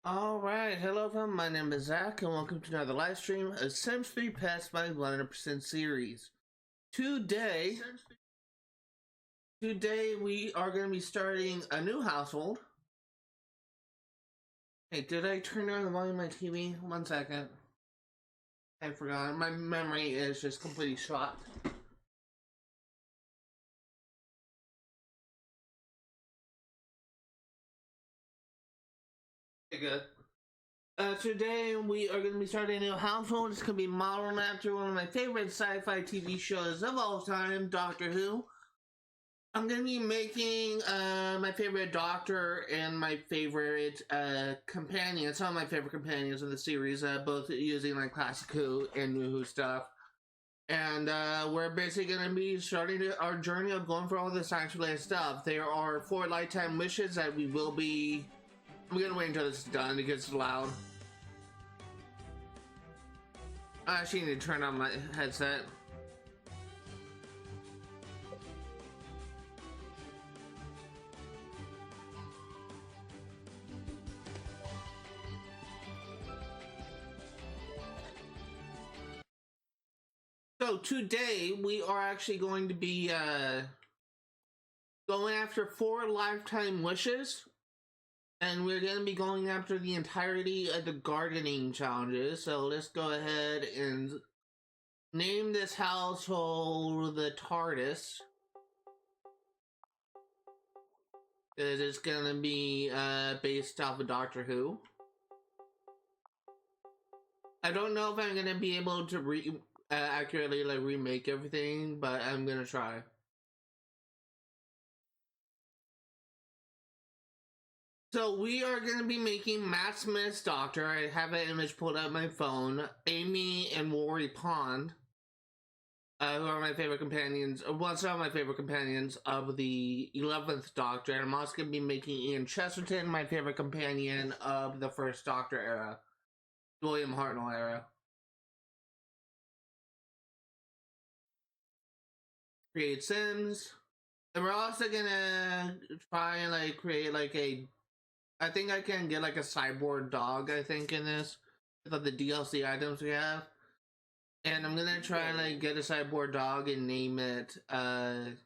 Alright, hello everyone, my name is Zach and welcome to another live stream of Sims 3 Pets my 100% series. Today we are going to be starting a new household. Hey, did I turn down the volume of my TV? 1 second. I forgot, my memory is just completely shot. Okay, good. Today we are going to be starting a new household. It's going to be modeled after one of my favorite sci-fi TV shows of all time, Doctor Who. I'm going to be making my favorite doctor and my favorite companion, some of my favorite companions in the series, both using like classic Who and new Who stuff. And we're basically going to be starting our journey of going for all this science-related stuff. There are 4 lifetime wishes that we will be... I'm going to wait until this is done because it's loud. I actually need to turn on my headset. So today we are actually going to be going after 4 lifetime wishes. And we're going to be going after the entirety of the gardening challenges. So let's go ahead and name this household the TARDIS. Because it's going to be based off of Doctor Who. I don't know if I'm going to be able to accurately remake everything, but I'm going to try. So we are going to be making Matt Smith's doctor. I have an image pulled up on my phone. Amy and Rory Pond, who are my favorite companions, well, some of my favorite companions of the 11th Doctor. And I'm also going to be making Ian Chesterton, my favorite companion of the first Doctor era, William Hartnell era. Create Sims. And we're also going to try and create a... I think I can get like a cyborg dog, I think, in this. With the DLC items we have. And I'm gonna try and get a cyborg dog and name it K9.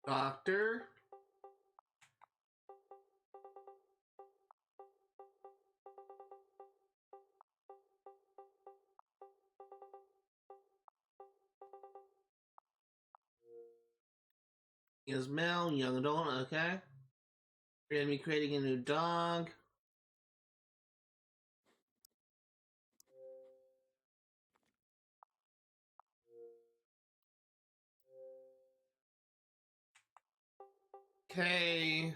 Doctor. Is male, young adult, okay. We're gonna be creating a new dog. K9.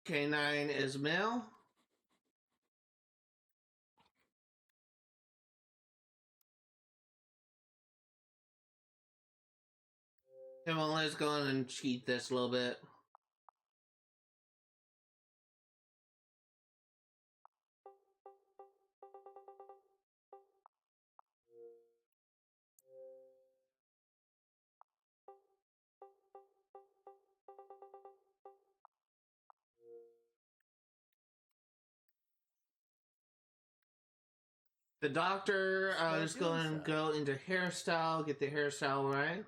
K9 is male. Okay, well, let's go on and cheat this a little bit. The doctor, let's go and go into hairstyle, get the hairstyle right.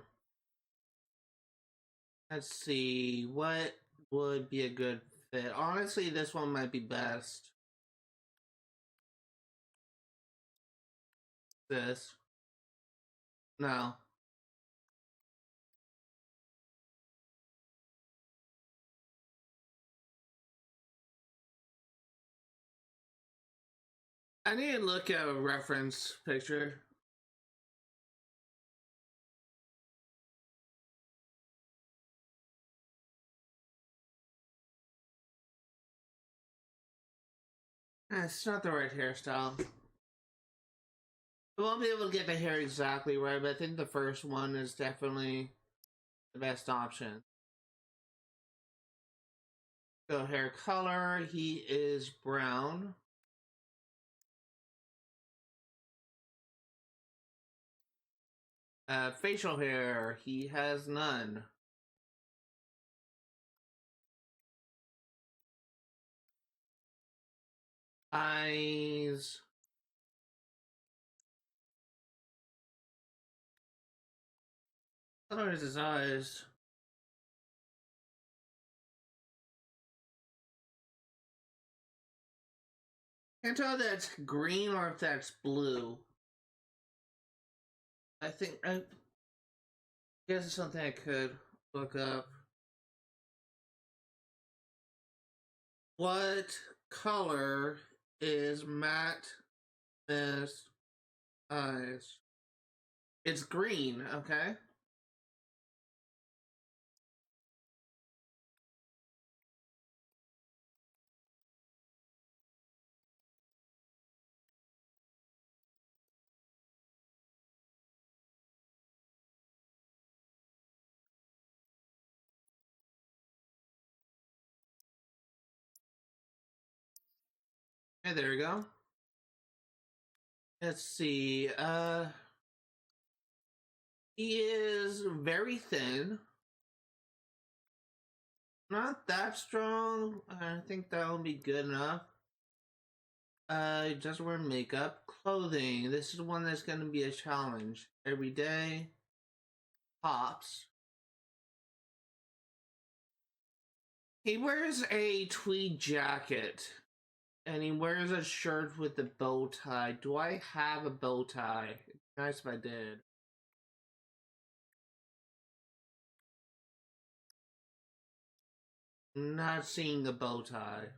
Let's see, what would be a good fit? Honestly, this one might be best. This. No. I need to look at a reference picture. It's not the right hairstyle. I won't be able to get the hair exactly right, but I think the first one is definitely the best option. So hair color, he is brown. Facial hair, he has none. Eyes. What color is his eyes? Can't tell if that's green or if that's blue. I guess it's something I could look up. What color is Matt Smith's eyes? It's green, okay? Hey, there we go. Let's see. He is very thin. Not that strong. I think that'll be good enough. He doesn't wear makeup. Clothing. This is one that's going to be a challenge. Every day. Pops. He wears a tweed jacket. And he wears a shirt with a bow tie. Do I have a bow tie? It'd be nice if I did. Not seeing the bow tie.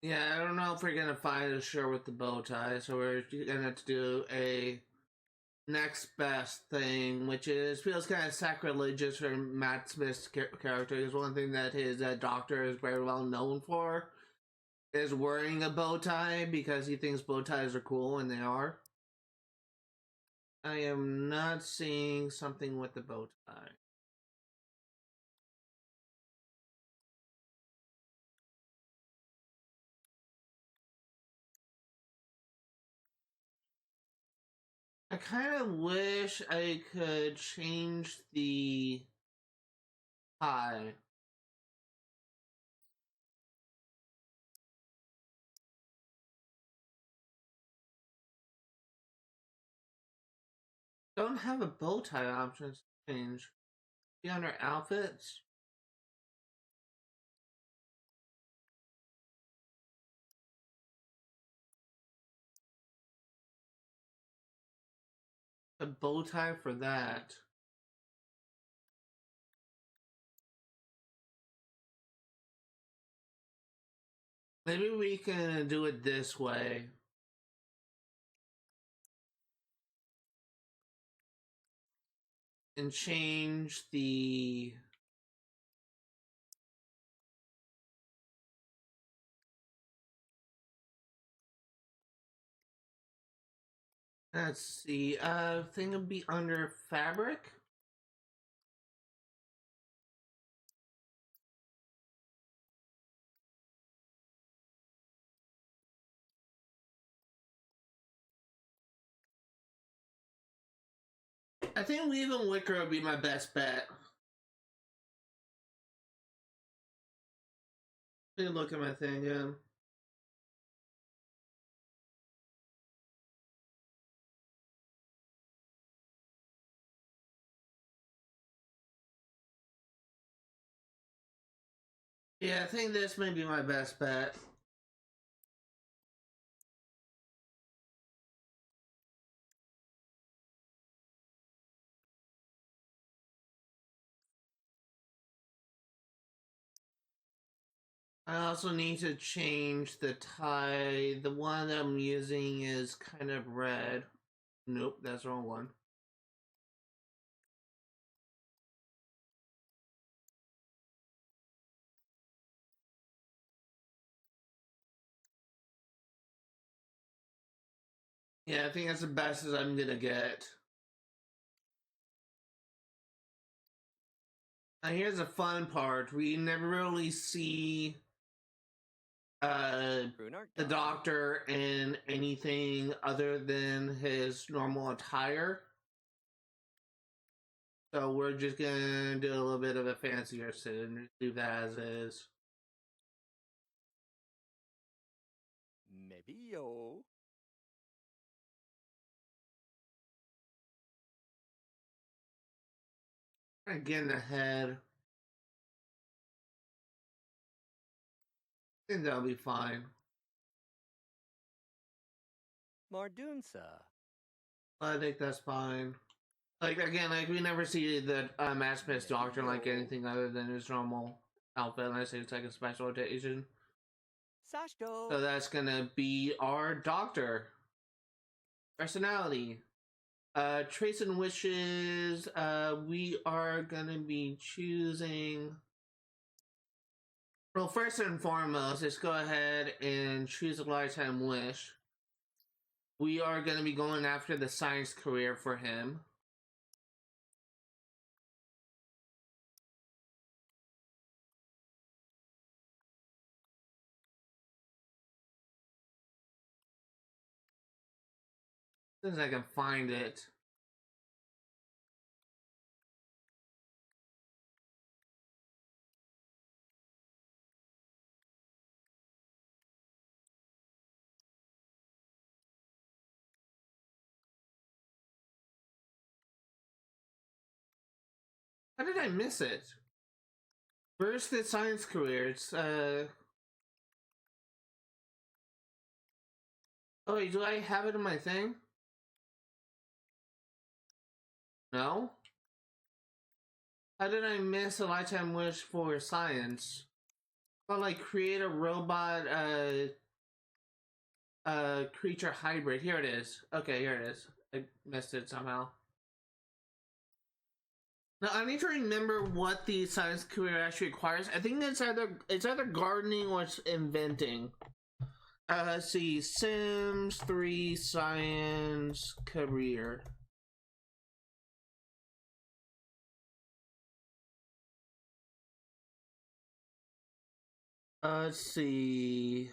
Yeah, I don't know if we're gonna find a shirt with the bow tie, so we're gonna have to do a next best thing, which is feels kind of sacrilegious for Matt Smith's character. Is one thing that his doctor is very well known for is wearing a bow tie because he thinks bow ties are cool, and they are. I am not seeing something with the bow tie. I kind of wish I could change the tie. Don't have a bow tie option to change. Be under outfits. A bow tie for that. Maybe we can do it this way. And change the let's see, thing would be under fabric. I think leaving wicker would be my best bet. Let me look at my thing again. Yeah, I think this may be my best bet. I also need to change the tie. The one that I'm using is kind of red. Nope, that's the wrong one. Yeah, I think that's the best as I'm gonna get. Now here's the fun part. We never really see uh the doctor in anything other than his normal attire. So we're just gonna do a little bit of a fancier suit and leave that as is. Maybe yo. Getting ahead. I think that'll be fine. Mardunsa. I think that's fine. Like again, like we never see the Maximus Doctor like anything other than his normal outfit unless it's like a special occasion. Sashto. So that's gonna be our Doctor. Personality. Traits and wishes. We are gonna be choosing. Well, first and foremost, let's go ahead and choose a lifetime wish. We are gonna be going after the science career for him. As soon as I can find it. How did I miss it? Where's the science career? It's oh wait, do I have it in my thing? No? How did I miss a lifetime wish for science? Well, like create a robot creature hybrid. Here it is. Okay, here it is. I missed it somehow. Now I need to remember what the science career actually requires. I think it's either gardening or it's inventing. Let's see, Sims 3 science career. Let's see.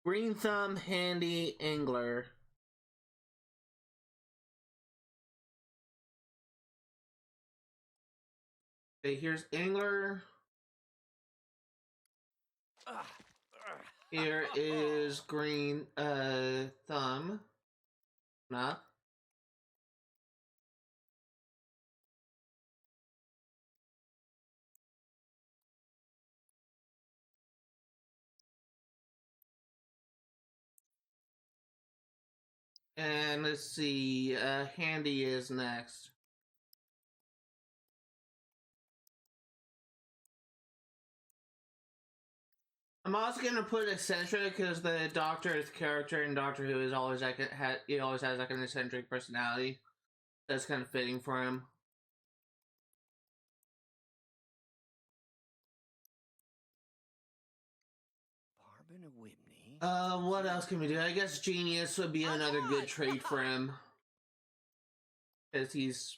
Green Thumb Handy Angler. Okay, here's Angler. Here is Green Thumb. Nah. And let's see, Handy is next. I'm also gonna put eccentric because the Doctor's character in Doctor Who is always like he always has like an eccentric personality. That's kind of fitting for him. Barbara Whitney. What else can we do? I guess Genius would be another good trait for him. Because he's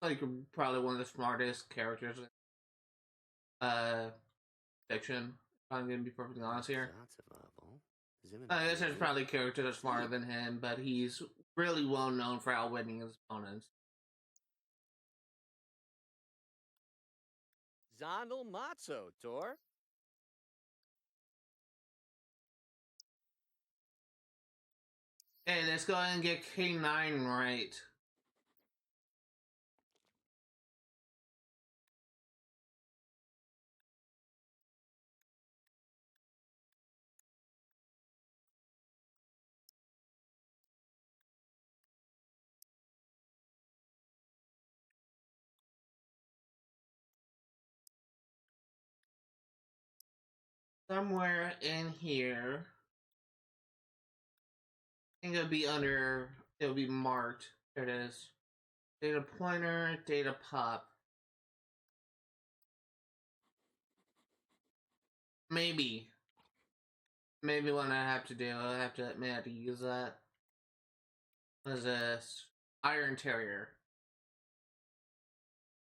like probably one of the smartest characters fiction. I'm gonna be perfectly honest here. I guess there's probably characters that are smarter than him, but he's really well known for outwitting his opponents. Zondel Matzo, Tor. Hey, let's go ahead and get K9 right. somewhere in here. I think it'll be under, it'll be marked. There it is. Data pointer, data pop. Maybe. Maybe what I have to do, may have to use that. What is this? Iron Terrier.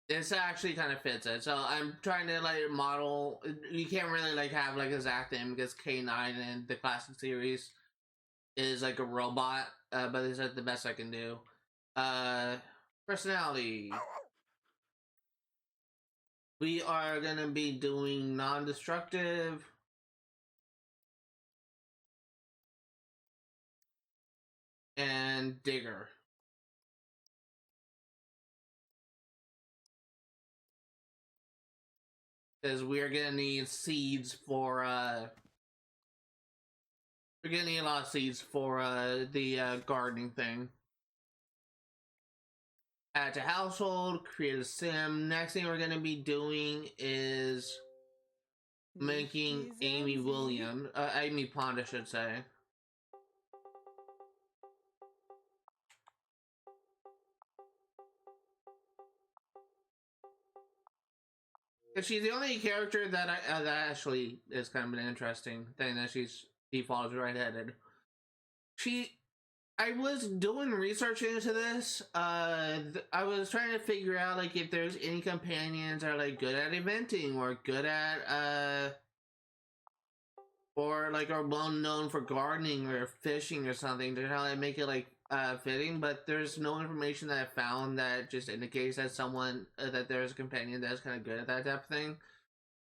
This actually kind of fits it. So I'm trying to like model. You can't really like have like exact name because K9 in the classic series is like a robot, but it's like the best I can do. Personality. We are gonna be doing non-destructive. And digger. Because we're gonna need seeds for we're gonna need a lot of seeds for the gardening thing. Add to household, create a sim. Next thing we're gonna be doing is making Amy Pond, I should say. Because she's the only character that that actually is kind of an interesting thing that she's defaults right-headed. I was doing research into this. I was trying to figure out like if there's any companions that are like good at eventing or good at or like are well known for gardening or fishing or something to kind of make it like fitting. But there's no information that I found that just indicates that someone that there's a companion that's kind of good at that type of thing.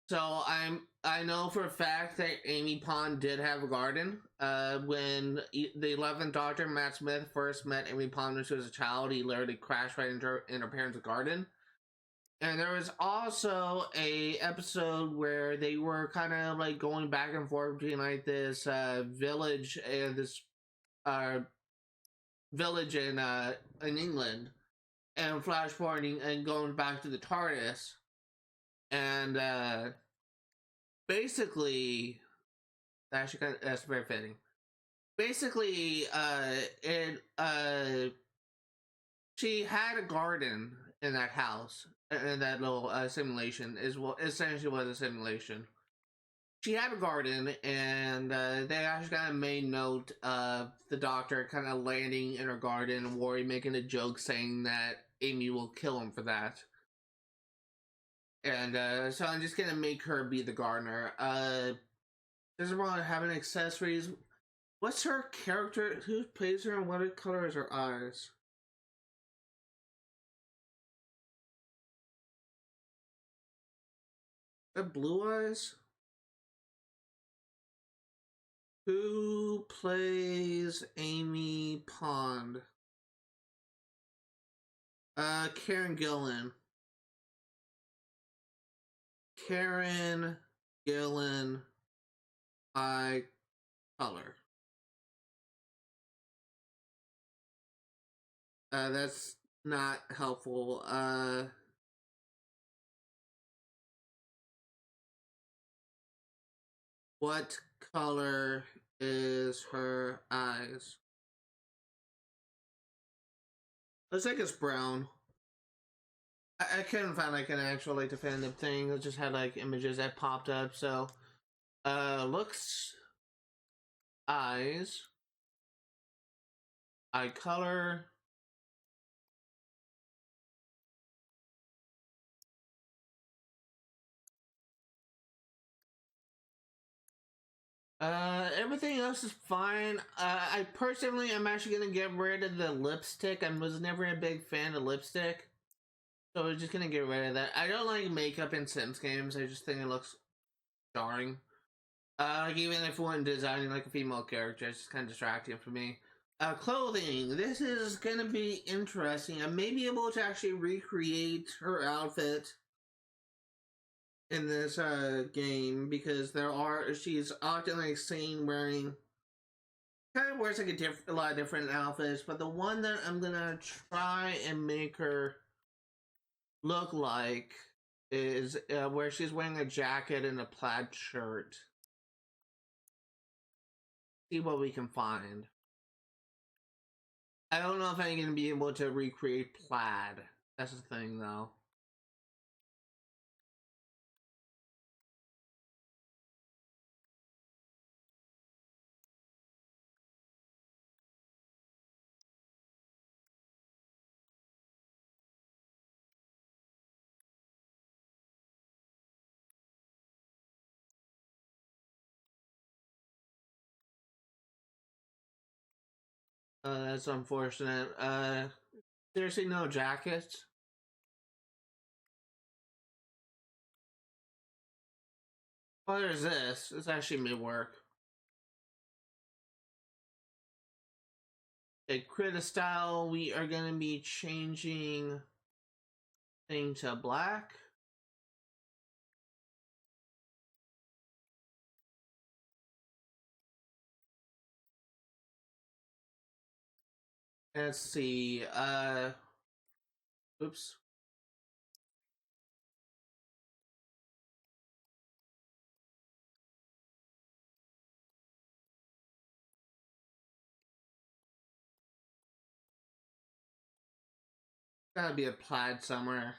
So I know for a fact that Amy Pond did have a garden. When the 11th Doctor, Matt Smith, first met Amy Pond when she was a child, he literally crashed right into her parents' garden. And there was also a episode where they were kind of like going back and forth between like this village and this village in England, and flash forwarding and going back to the TARDIS, and basically that's very fitting. Basically, she had a garden in that house, in that little simulation. Is what essentially was a simulation. She had a garden, and they actually kind of made note of the Doctor kind of landing in her garden, and Rory making a joke saying that Amy will kill him for that. And so I'm just gonna make her be the gardener. Doesn't want to have any accessories. What's her character? Who plays her and what color is her eyes? Is that blue eyes? Who plays Amy Pond? Karen Gillan. Karen Gillan eye color. That's not helpful. What color is her eyes? Looks like it's brown. I couldn't find like an actual like definitive thing. It just had like images that popped up. So, looks, eyes, eye color. Everything else is fine. I personally am actually gonna get rid of the lipstick. I was never a big fan of lipstick, so we're just gonna get rid of that. I don't like makeup in Sims games. I just think it looks jarring. Like even if we're designing like a female character, it's just kind of distracting for me. Clothing. This is gonna be interesting. I may be able to actually recreate her outfit in this game because she's often like seen wearing kind of wears like a lot of different outfits, but the one that I'm gonna try and make her look like is where she's wearing a jacket and a plaid shirt. see what we can find. I don't know if I'm gonna be able to recreate plaid. That's the thing, though. That's unfortunate. Seriously, no jackets? Oh, there's this. This actually may work. A critter style, we are gonna be changing thing to black. Let's see, oops. Gotta be a plaid somewhere.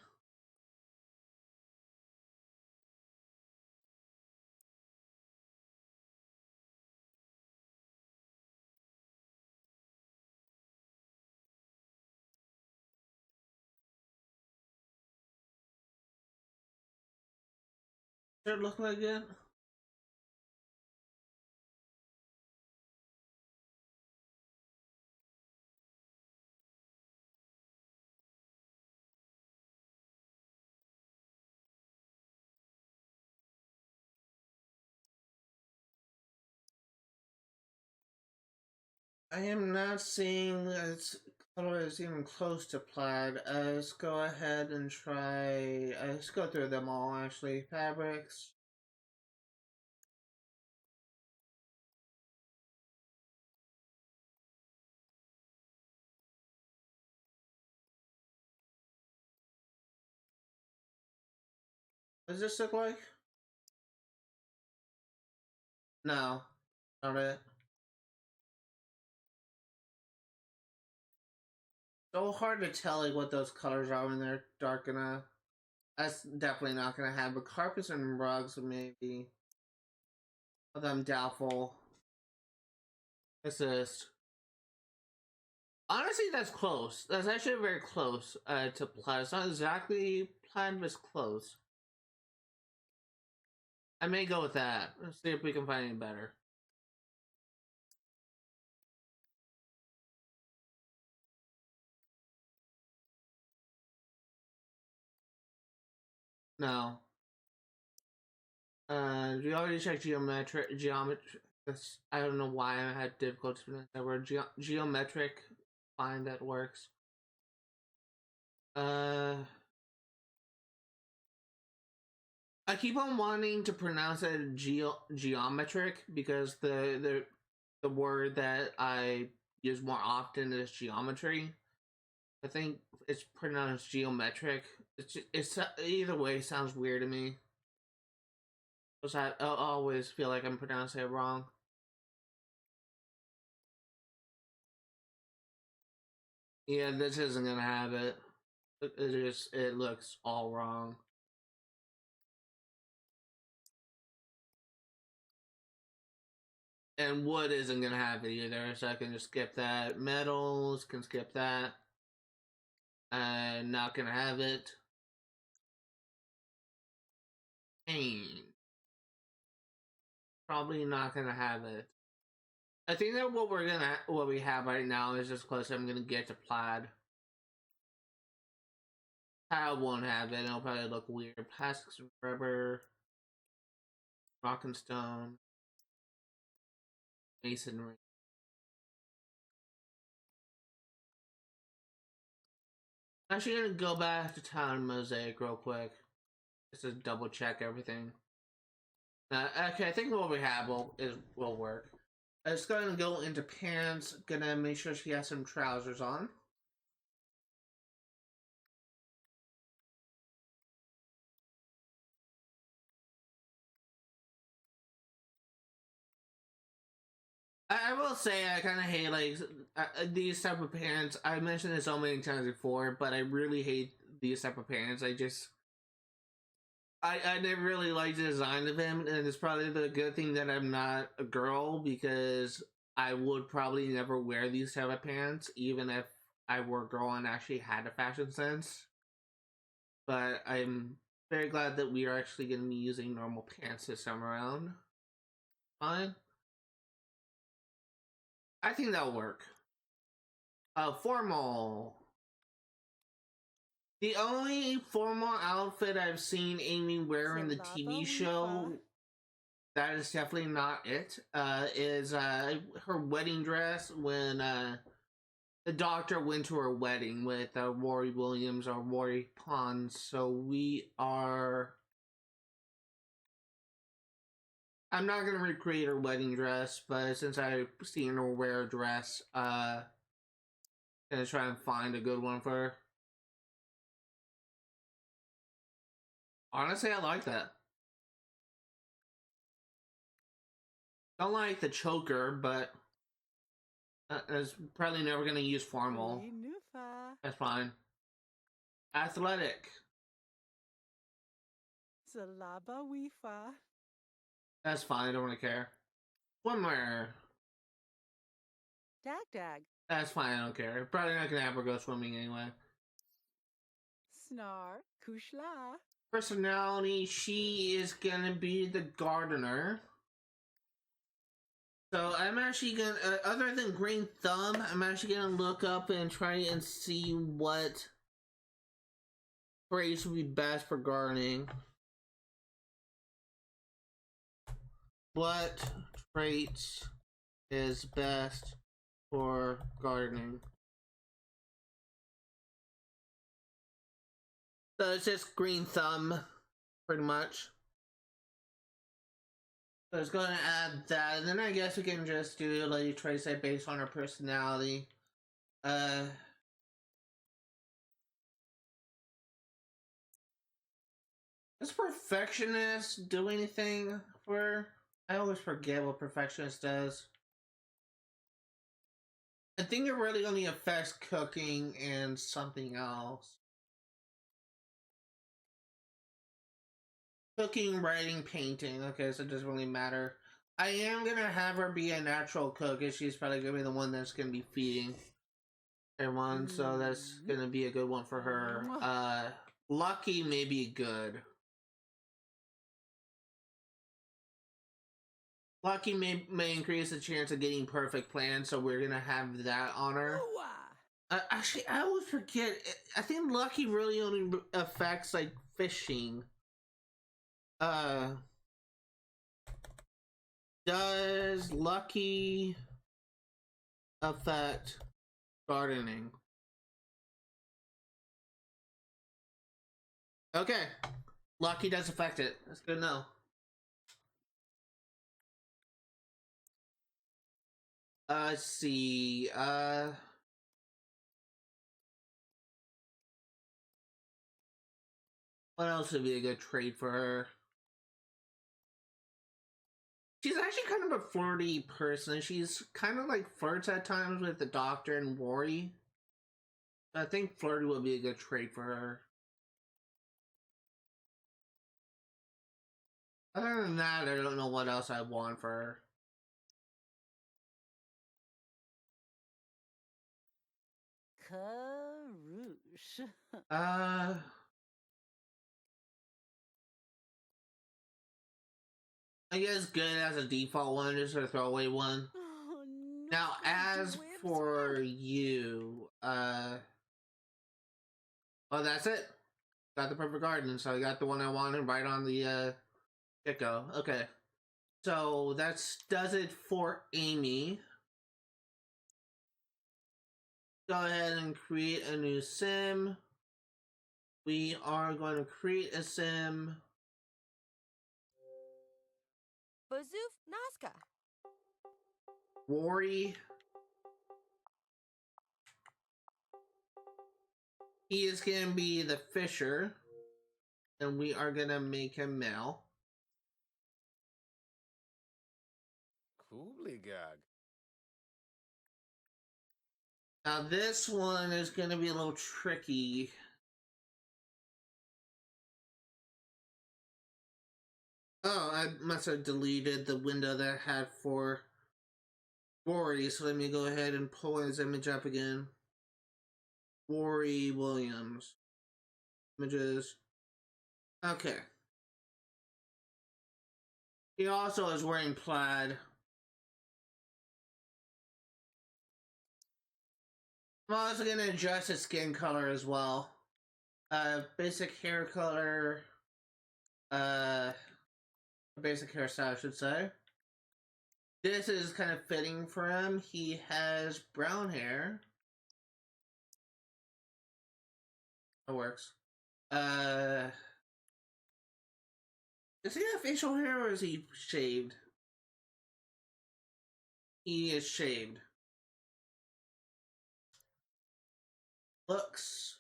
Does it look like it? I am not seeing its color is even close to plaid. Let's go ahead and try. Let's go through them all actually. Fabrics. What does this look like? No, not it. So hard to tell like what those colors are when they're dark enough. That's definitely not gonna happen. Carpets and rugs maybe. Although I'm doubtful. Assist. Honestly, that's close. That's actually very close to plaid. It's not exactly plaid, but it's close. I may go with that. Let's see if we can find any better. No. We already checked geometry. I don't know why I had difficulty with that word. Geometric. Fine, that works. I keep on wanting to pronounce it geometric because the word that I use more often is geometry. I think it's pronounced geometric. It's either way sounds weird to me. I always feel like I'm pronouncing it wrong. Yeah, this isn't gonna have it. It looks all wrong. And wood isn't gonna have it either, so I can just skip that. Metals can skip that. Not gonna have it. Pain. Probably not gonna have it. I think that what we have right now is as close as I'm gonna get to plaid. Tile won't have it. It'll probably look weird. Plastics and rubber, rock and stone, masonry. I'm actually gonna go back to tile and mosaic real quick, just to double check everything. Okay, I think what we have will work. It's gonna go into pants. Gonna make sure she has some trousers on. I will say I kind of hate like these type of pants. I mentioned this so many times before, but I really hate these type of pants. I never really liked the design of him, and it's probably the good thing that I'm not a girl because I would probably never wear these type of pants, even if I were a girl and actually had a fashion sense. But I'm very glad that we are actually going to be using normal pants this time around. Fine. I think that'll work. Formal. The only formal outfit I've seen Amy wear in the TV show, that is definitely not it, is her wedding dress when the doctor went to her wedding with Rory Williams or Rory Pons. So we are... I'm not going to recreate her wedding dress, but since I've seen her wear a dress, gonna try and find a good one for her. Honestly, I like that. Don't like the choker, but it's probably never gonna use formal. That's fine. Athletic. That's fine, I don't really care. Swimwear. Dag. That's fine, I don't care. Probably not gonna have her go swimming anyway. Snar. Kushla. Personality, she is gonna be the gardener. So I'm actually gonna, other than Green Thumb, I'm actually gonna look up and try and see what traits would be best for gardening. What traits is best for gardening? So it's just Green Thumb, pretty much. So it's going to add that, and then I guess we can just do like traits that based on her personality. Does Perfectionist do anything for her? I always forget what Perfectionist does. I think it really only affects cooking and something else. Cooking, writing, painting. Okay, so it doesn't really matter. I am gonna have her be a natural cook, and she's probably gonna be the one that's gonna be feeding everyone, so that's gonna be a good one for her. Lucky may be good. Lucky may increase the chance of getting perfect plans, so we're gonna have that on her. Actually, I always forget. I think Lucky really only affects like fishing. Does Lucky affect gardening? Okay. Lucky does affect it. That's good to know. Let's see. What else would be a good trait for her? She's actually kind of a flirty person. She's kind of like flirts at times with the doctor and Rory. I think flirty would be a good trait for her. Other than that, I don't know what else I want for her. Karush. I guess good as a default one, just a throwaway one. Oh, no, Now, as for you, oh, that's it. Got the perfect garden, so I got the one I wanted right on the get-go. Okay, so that does it for Amy. Go ahead and create a new sim. We are going to create a sim. Bazoof Nazca. Rory. He is going to be the fisher, and we are going to make him male. Koobligag. Now this one is going to be a little tricky. Oh, I must have deleted the window that I had for Rory, so let me go ahead and pull his image up again. Rory Williams. Images. Okay. He also is wearing plaid. I'm also going to adjust his skin color as well. Basic hair color. Basic hairstyle, I should say. This is kind of fitting for him. He has brown hair. That works. Does he have facial hair or is he shaved? He is shaved. Looks.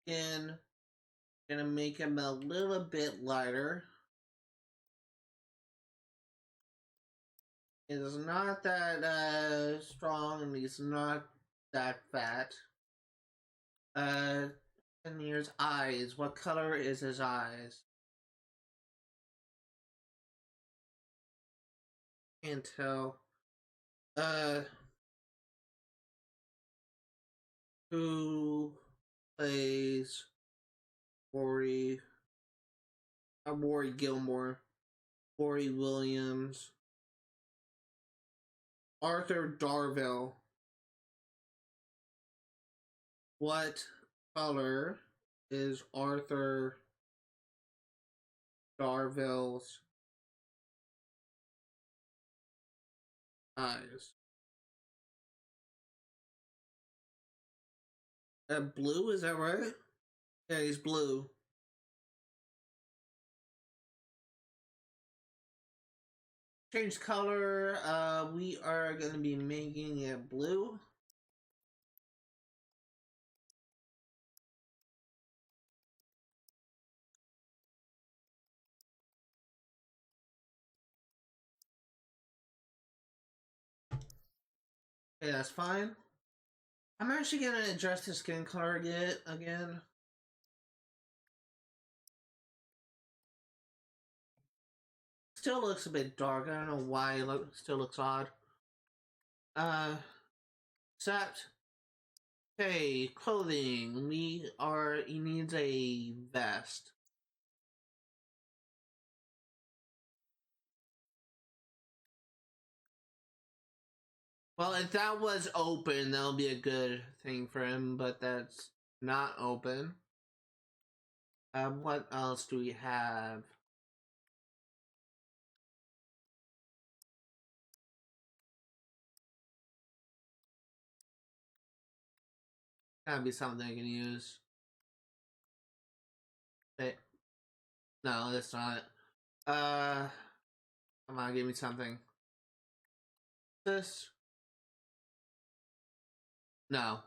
Skin. Gonna make him a little bit lighter. He's not that strong and he's not that fat. And here's eyes. What color is his eyes? Can't tell. Who plays Rory Gilmore? Rory Williams. Arthur Darvill. What color is Arthur Darvill's eyes? Blue, is that right? Yeah, he's blue. Change color, we are going to be making it blue. Okay, that's fine. I'm actually going to adjust his skin color again. Still looks a bit dark. I don't know why it still looks odd. Except, hey, clothing. He needs a vest. Well, if that was open, that would be a good thing for him, but that's not open. What else do we have? Gotta be something I can use. Hey. No, that's not it. Come on, give me something. This? No.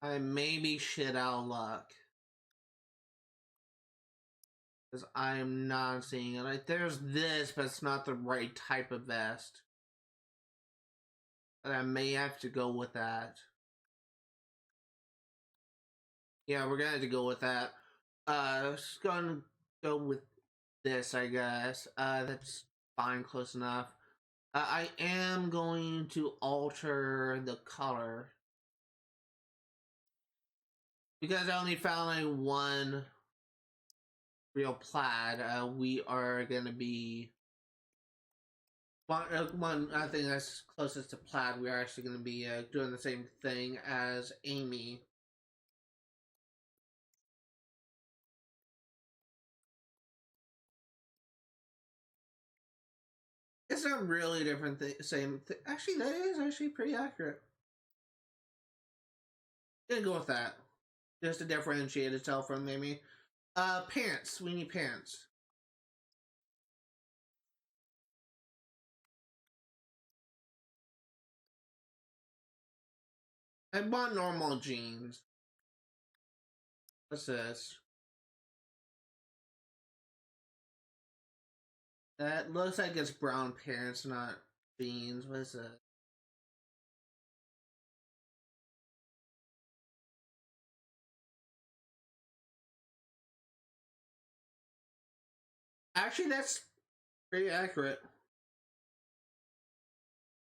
I may be shit out of luck. Because I am not seeing it. Like, there's this, but it's not the right type of vest. And I may have to go with that. Yeah, we're gonna have to go with that. Just gonna go with this, I guess. That's fine, close enough. I am going to alter the color. Because I only found like one real plaid, we are gonna be one I think that's closest to plaid. We are actually gonna be doing the same thing as Amy. It's not really a different thing. Same thing. Actually, that is actually pretty accurate. Gonna go with that, just to differentiate itself from Amy. Pants. We need pants. I bought normal jeans. What's this? That looks like it's brown pants, not beans. What is it? Actually, that's pretty accurate.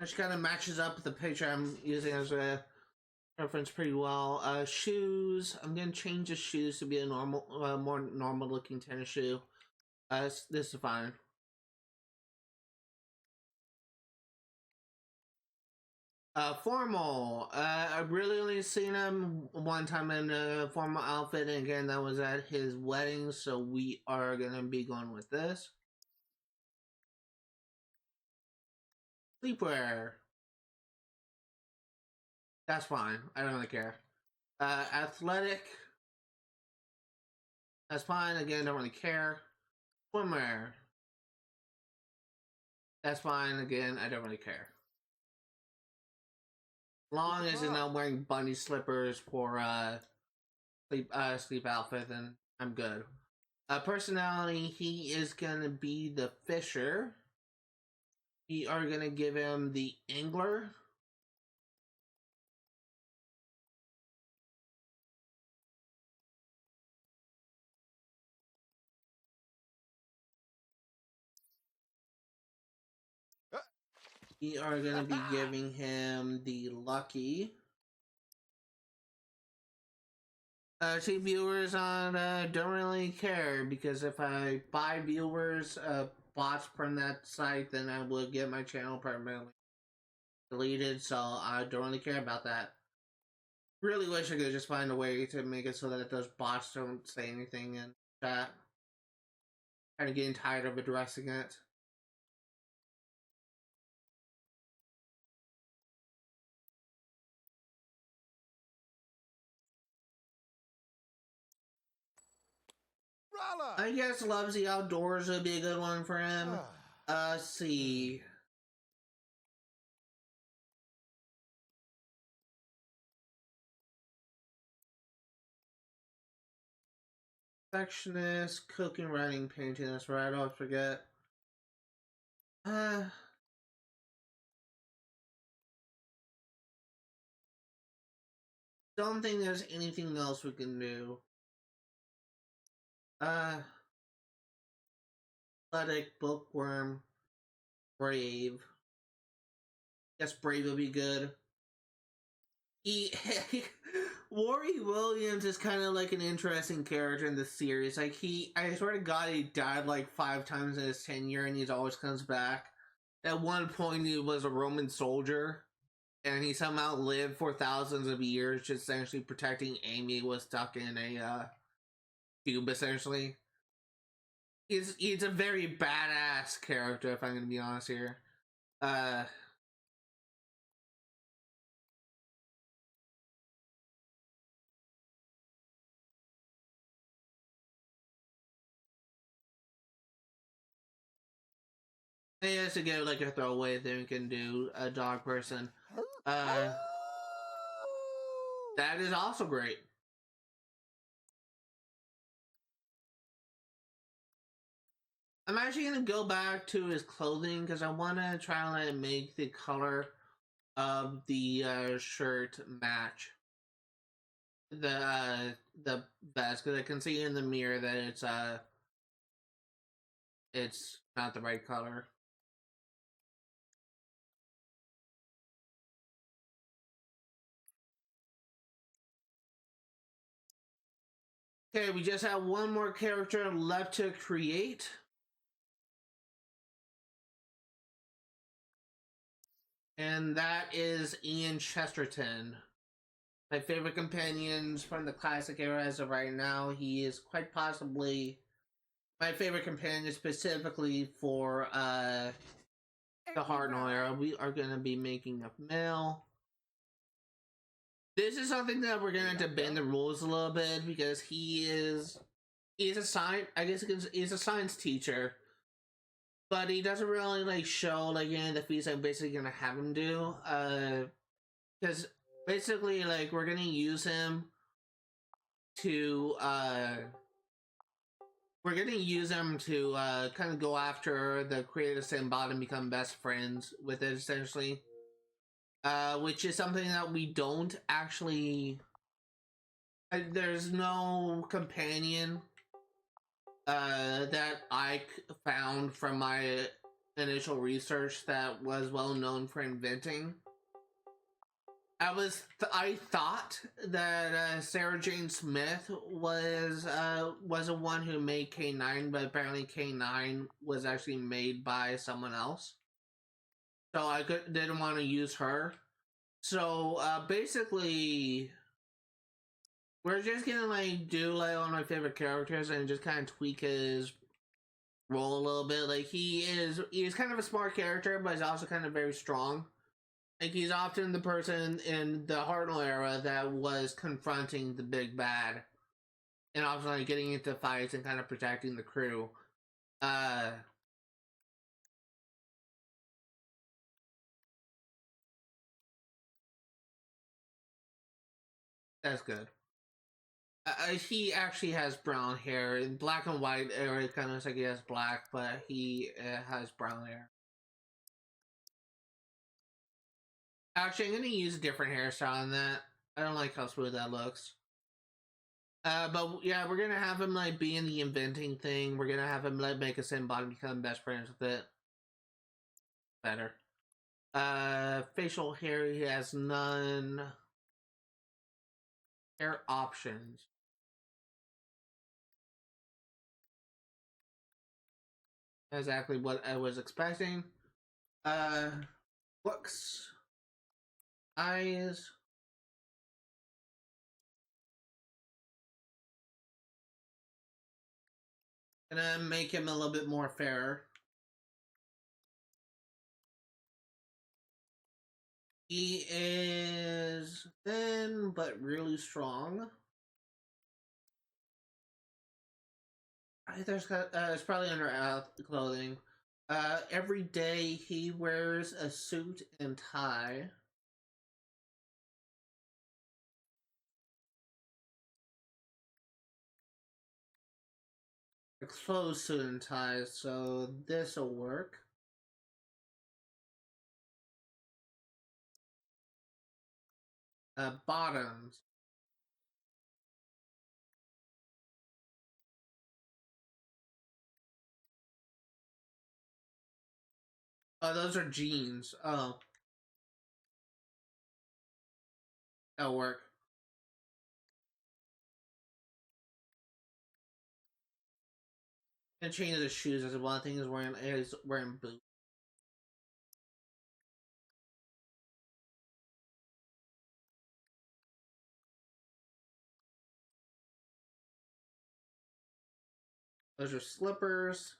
Actually kind of matches up with the picture I'm using as a reference pretty well. Shoes. I'm gonna change the shoes to be a normal, more normal looking tennis shoe. This is fine. Formal. I've really only seen him one time in a formal outfit, and again, that was at his wedding, so we are gonna be going with this. Sleepwear. That's fine. I don't really care. Athletic. That's fine. Again, don't really care. Swimwear. That's fine. Again, I don't really care. Long as he's not wearing bunny slippers for sleep outfit, then I'm good. Personality, he is gonna be the fisher. We are gonna give him the angler. We are gonna be giving him the lucky. See, viewers on don't really care, because if I buy viewers bots from that site, then I will get my channel permanently deleted. So I don't really care about that. Really wish I could just find a way to make it so that those bots don't say anything in chat. Kind of getting tired of addressing it. I guess loves the outdoors would be a good one for him. Let's see. Perfectionist, cooking, writing, painting. That's right. I always forget. Don't think there's anything else we can do. Athletic, bookworm, brave. Guess brave would be good. Rory Williams is kind of like an interesting character in the series. Like I swear to God, he died like 5 times in his tenure, and he always comes back. At one point, he was a Roman soldier, and he somehow lived for thousands of years, just essentially protecting Amy who was stuck in a cube. Essentially, he's a very badass character, if I'm going to be honest here. He has to get like a throwaway thing we can do a dog person. That is also great. I'm actually gonna go back to his clothing because I want to try and like, make the color of the shirt match the vest, because I can see in the mirror that it's not the right color. Okay, we just have one more character left to create. And that is Ian Chesterton. My favorite companions from the classic era as of right now. He is quite possibly my favorite companion specifically for the Hartnell era. We are going to be making a male. This is something that we're going to bend the rules a little bit, because he's a science, I guess he's a science teacher, but he doesn't really like show like any of the feats I'm basically going to have him do, because basically like we're going to use him to we're gonna use him to kind of go after the creative symbiote and become best friends with it, essentially. Which is something that we don't actually. There's no companion that I found from my initial research that was well known for inventing. I thought that Sarah Jane Smith was the one who made K9, but apparently K9 was actually made by someone else. So I didn't want to use her. So basically, we're just gonna like do like one of my favorite characters and just kind of tweak his role a little bit. Like he's kind of a smart character, but he's also kind of very strong. Like he's often the person in the Hartnell era that was confronting the big bad, and often like getting into fights and kind of protecting the crew. That's good. He actually has brown hair. In black and white era, it kind of looks like he has black, but he has brown hair. Actually, I'm gonna use a different hairstyle on that. I don't like how smooth that looks. But yeah, we're gonna have him like be in the inventing thing. We're gonna have him like make a symbiote and become best friends with it. Better. Facial hair, he has none. Hair options. Exactly what I was expecting. Looks. Eyes. Gonna make him a little bit more fairer. He is thin but really strong. It's probably under clothing. Every day he wears a suit and tie. A closed suit and tie, so this'll work. Bottoms. Oh, those are jeans. Oh, that'll work. And change the shoes as one thing is wearing boots. Those are slippers.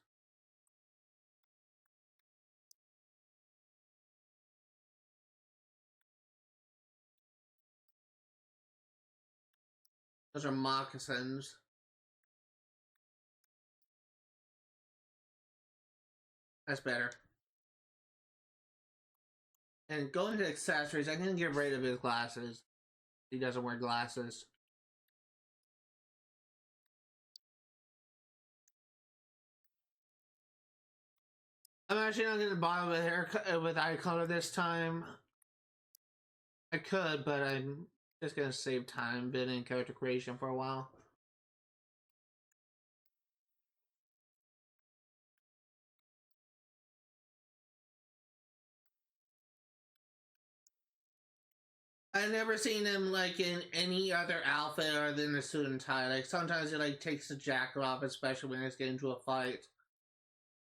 Those are moccasins. That's better. And going to accessories, I can get rid of his glasses. He doesn't wear glasses. I'm actually not gonna bother with haircut with eye color this time. I could, but I'm just gonna save time been in character creation for a while. I've never seen him like in any other outfit other than a suit and tie. Like sometimes he like takes the jacket off, especially when he's getting into a fight.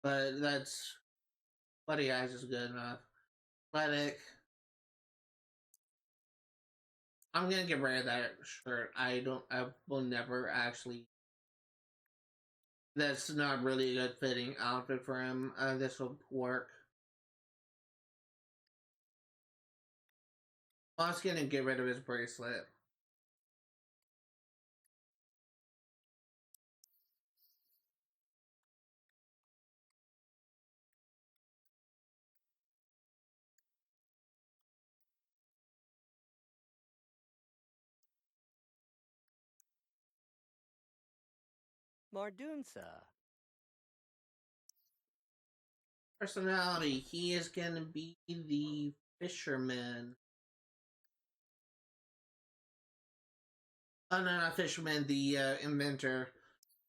But that's what he has is good enough. Athletic. I'm gonna get rid of that shirt. I will never actually. That's not really a good fitting outfit for him. This will work. I'm just gonna get rid of his bracelet. Mardunsa. Personality, he is gonna be the fisherman. Oh no, not fisherman, the inventor.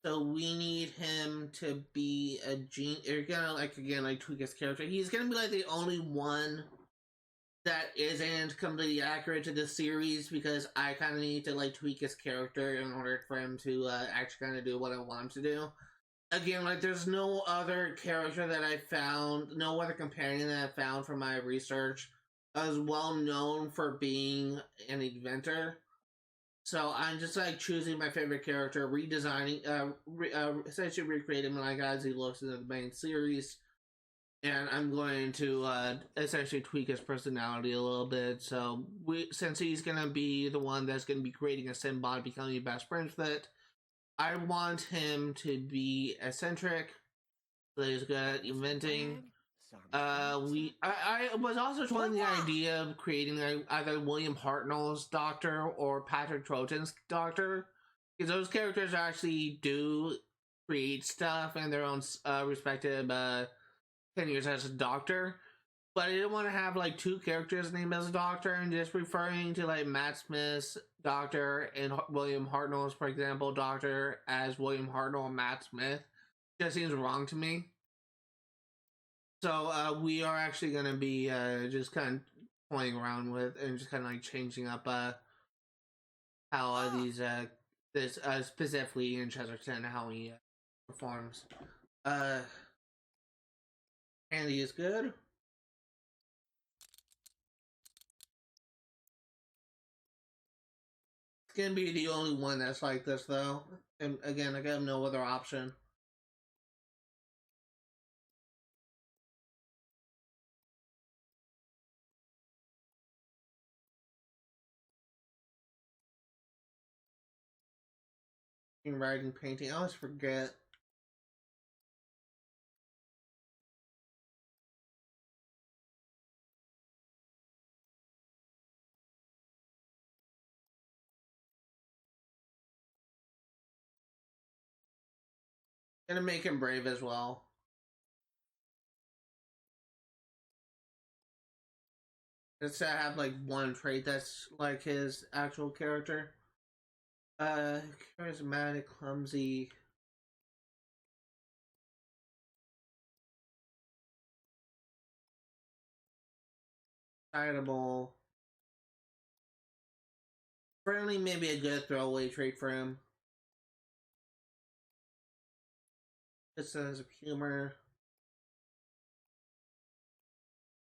So we need him to be a gene. You're gonna like again like tweak his character. He's gonna be like the only one that isn't completely accurate to this series because I kind of need to like tweak his character in order for him to actually kind of do what I want him to do. Again, like there's no other character that I found, no other companion that I found from my research as well known for being an inventor. So I'm just like choosing my favorite character, redesigning, essentially recreating him like as he looks in the main series, and I'm going to essentially tweak his personality a little bit. So since he's gonna be the one that's gonna be creating a symbiote, becoming best friends with it, I want him to be eccentric, so he's good at inventing. I was also toying the idea of creating either William Hartnell's Doctor or Patrick Troughton's Doctor, because those characters actually do create stuff in their own respective tenures as a Doctor. But I didn't want to have like two characters named as a Doctor and just referring to like Matt Smith's Doctor and William Hartnell's, for example, Doctor as William Hartnell and Matt Smith. Just seems wrong to me. So we are actually going to be just kind of playing around with and just kind of like changing up how these this specifically in Chesterton how he performs. Andy is good. It's gonna be the only one that's like this though, and again, I got no other option. Writing, painting, I always forget. Gonna make him brave as well. Just to have like one trait that's like his actual character. Charismatic, clumsy. Excitable. Friendly, maybe a good throwaway trait for him. Just sense of humor.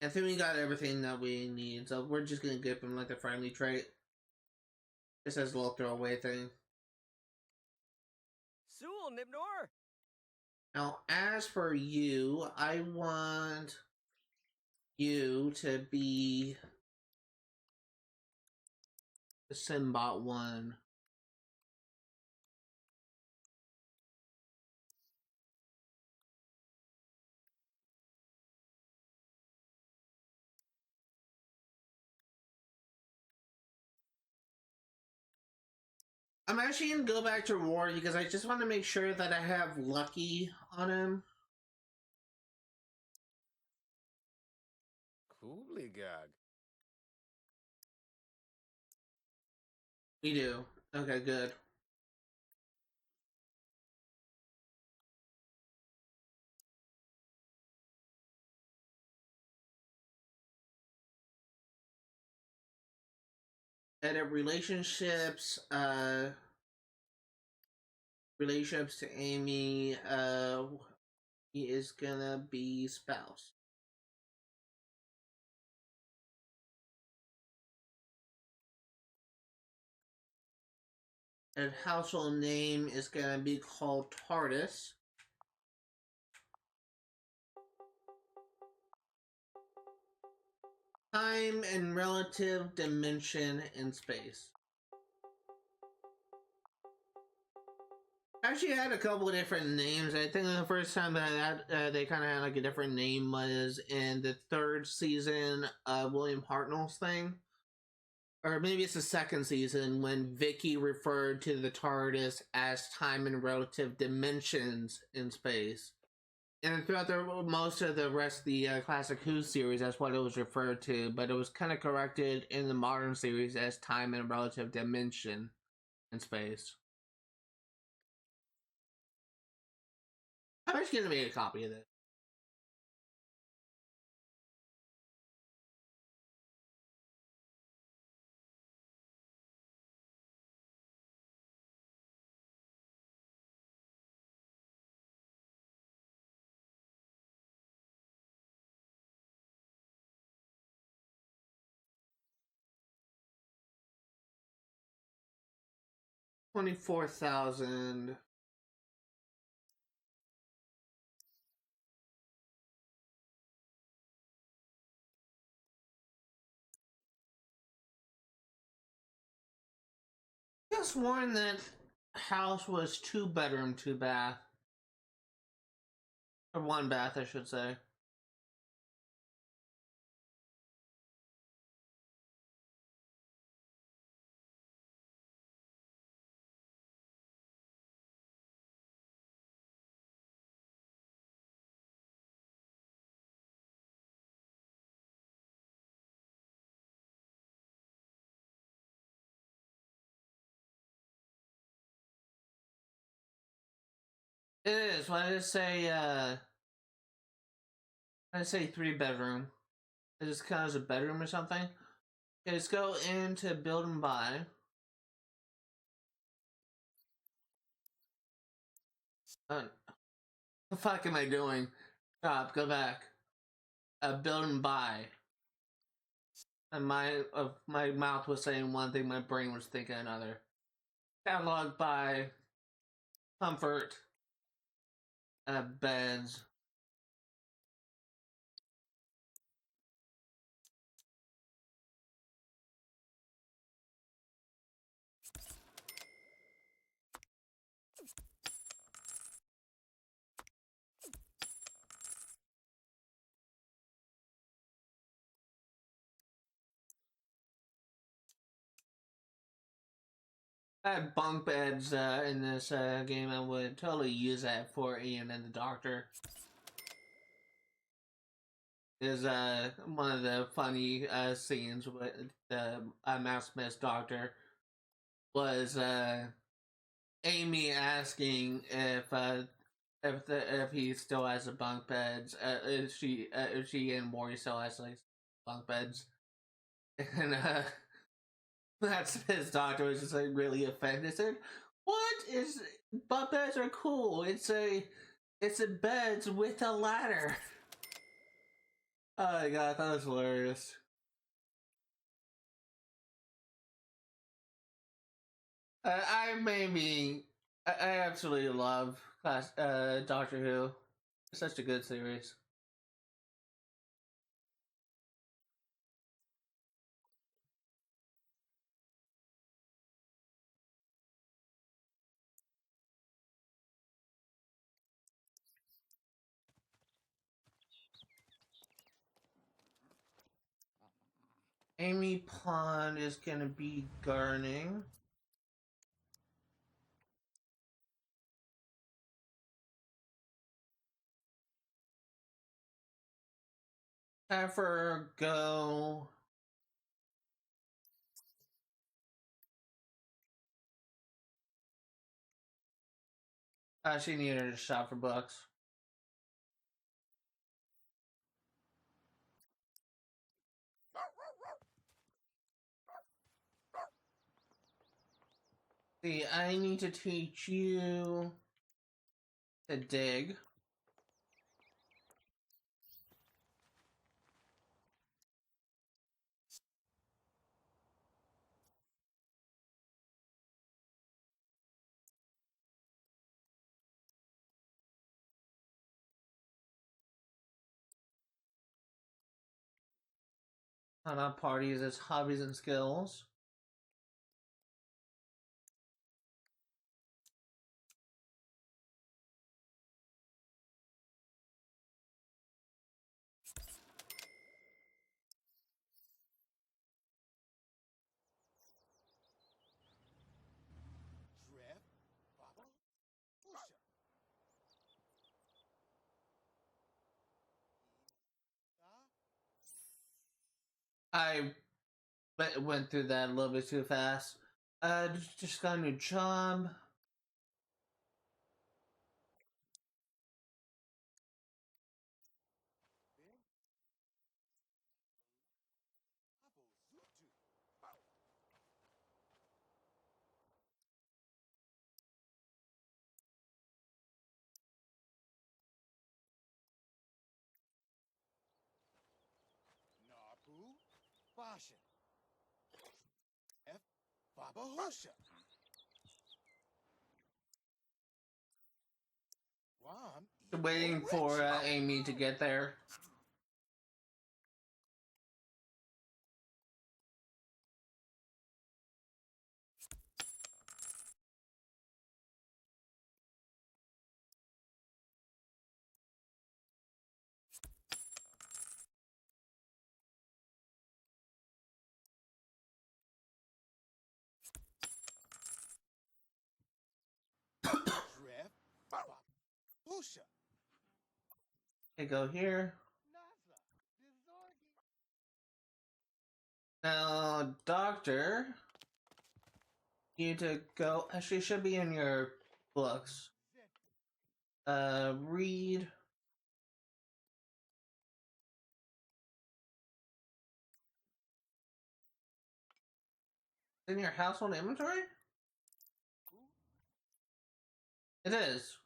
I think we got everything that we need, so we're just gonna give him like a friendly trait. Just as a little throwaway thing. Sul Nibnor. Now, as for you, I want you to be the Simbot one. I'm actually gonna go back to Rory because I just want to make sure that I have Lucky on him. Kubligag. We do. Okay, good. Edit relationships, relationships to Amy, he is gonna be spouse. And household name is gonna be called TARDIS. Time and relative dimension in space. Actually, I had a couple of different names. I think the first time that they kind of had like a different name was in the third season of William Hartnell's thing. or maybe it's the second season, when Vicky referred to the TARDIS as time and relative dimensions in space. And throughout most of the rest of the classic Who series, that's what it was referred to, but it was kind of corrected in the modern series as time and relative dimension in space. I'm just gonna make a copy of this. $24,000. I was sworn that house was 2 bedroom, 2 bath. Or 1 bath, I should say. It is. Why did it say, why did it say 3 bedroom? It just kind of as a bedroom or something? Okay, let's go into build and buy. What the fuck am I doing? Stop, go back. Build and buy. And my mouth was saying one thing, my brain was thinking another. Catalog by comfort, beds. I had bunk beds in this game. I would totally use that for Ian and the Doctor. Is one of the funny scenes with the Matt Smith's Doctor was Amy asking if he still has the bunk beds. If she and Maury still has like bunk beds, and that's his Doctor was just like really offended. Said, "What is bunk beds are cool? It's a beds with a ladder." Oh my god, that was hilarious. I absolutely love Doctor Who. It's such a good series. Amy Pond is gonna be gardening. Have her go. She needed to shop for books. See, I need to teach you to dig. How about parties as hobbies and skills? I went through that a little bit too fast. Just got a new job. Nabu Basha. F Baba Husha. Ram Waiting for Amy to get there. Dref Baba Husha. Okay, go here. Nazla. Dizorgi. Now, Doctor, you need to go. Actually, it should be in your books. Read. In your household inventory? It is.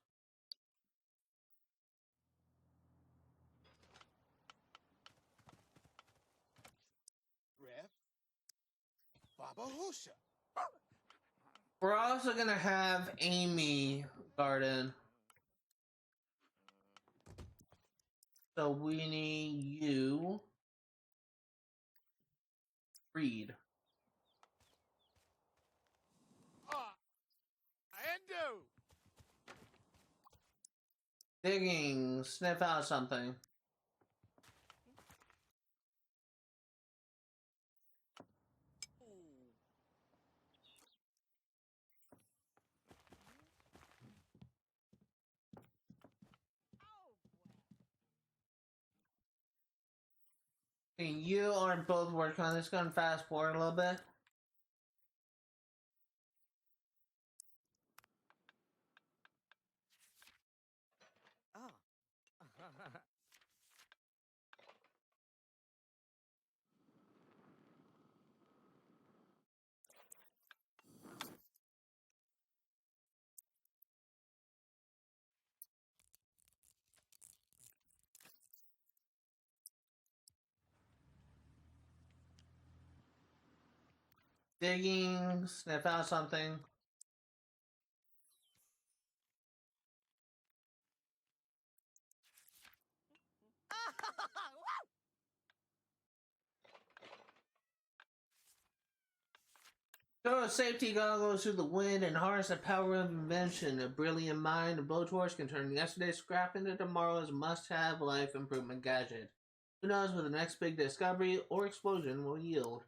Dref Baba Husha. We're also gonna have Amy garden. So we need you. Read. Endo. Digging. Sniff out something. Okay, you are both working on this. Gonna fast forward a little bit. Oh. Digging. Sniff out something. Throw safety goggles through the wind and harness the power of invention. A brilliant mind, a blowtorch can turn yesterday's scrap into tomorrow's must-have life improvement gadget. Who knows what the next big discovery or explosion will yield?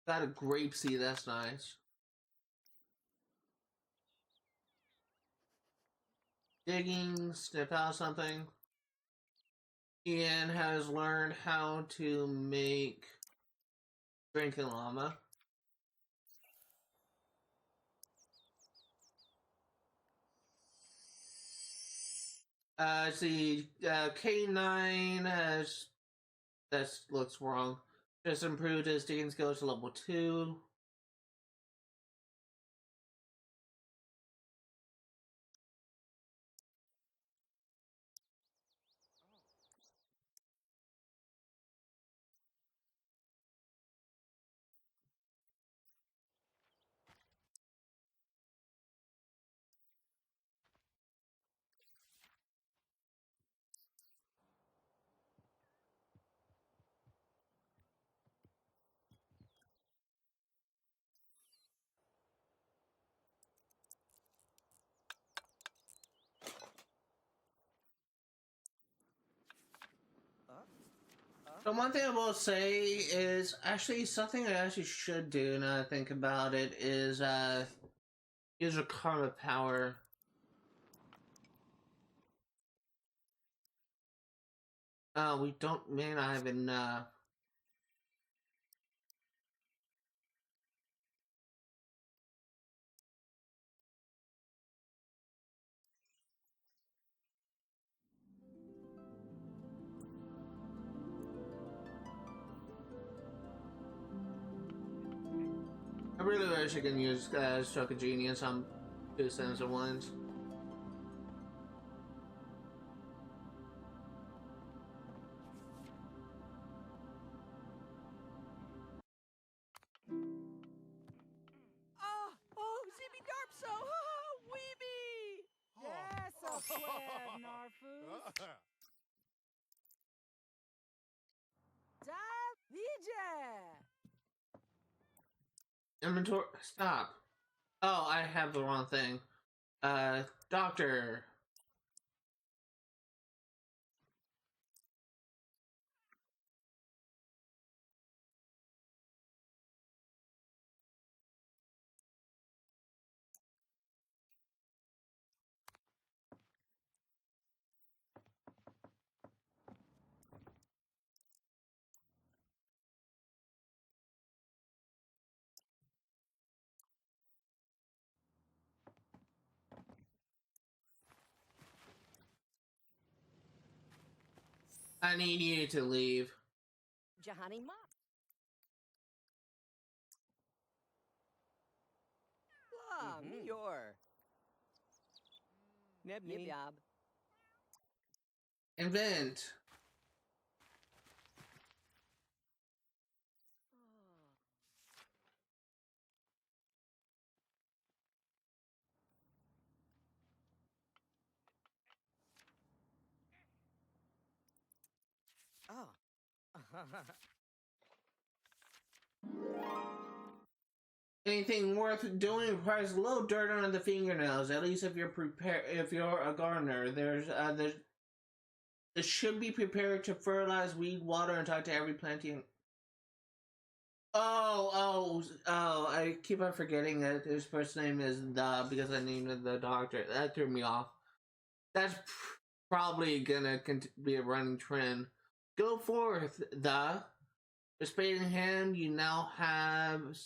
Got a grape seed, that's nice. Digging, sniff out something. Ian has learned how to make drinking llama. See, K9 has. That looks wrong. Just improved his digging skills to level 2. The one thing I will say is actually something I actually should do now that I think about it is Use your karma power. We may not have enough. I really wish I can use Stroke of Genius on 2 cents at once. Oh, zippy darp so, weeby. Yes, a square, Narfus. Dal DJ. Inventory, stop. Oh, I have the wrong thing. Doctor. I need you to leave. Jahani Mop. La, Mior. Neb Yib. Invent. Oh. Anything worth doing requires a little dirt under the fingernails. At least if you're a gardener, there should be prepared to fertilize, weed, water, and talk to every planting. Oh! I keep on forgetting that his first name is the because I named it the doctor. That threw me off. That's probably gonna be a running trend. Go forth, the. With spade in hand, you now have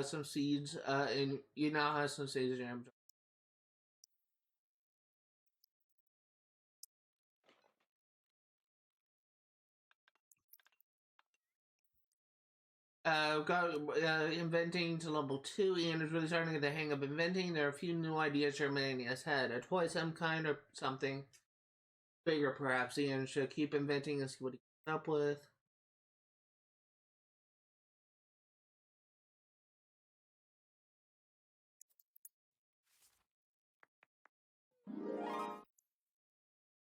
some seeds. In your inventory. Got inventing to level 2. Ian is really starting to get the hang of inventing. There are a few new ideas germinating in his head. A toy, some kind, or something bigger, perhaps. Ian should keep inventing and see what he comes up with.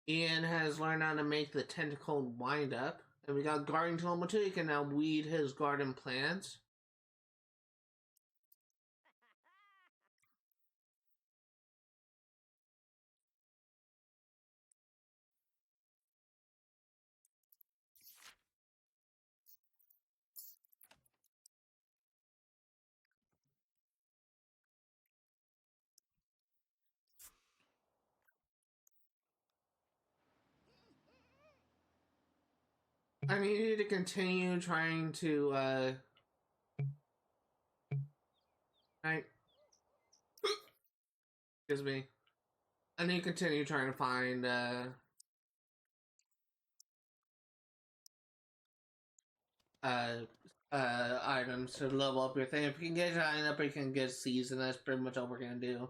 Ian has learned how to make the tentacle wind up. And we got gardening to level 2. He can now weed his garden plants. I need to continue trying to, right? Excuse me. I need to continue trying to find, items to level up your thing. If you can get an item up, you can get seeds, and that's pretty much all we're gonna do.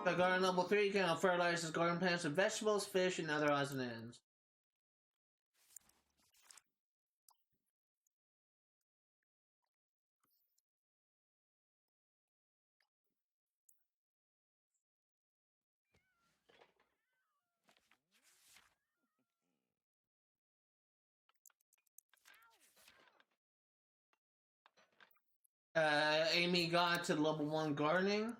By garden level 3, you can now fertilize his garden plants with vegetables, fish, and other odds and ends. Amy got to level 1 gardening.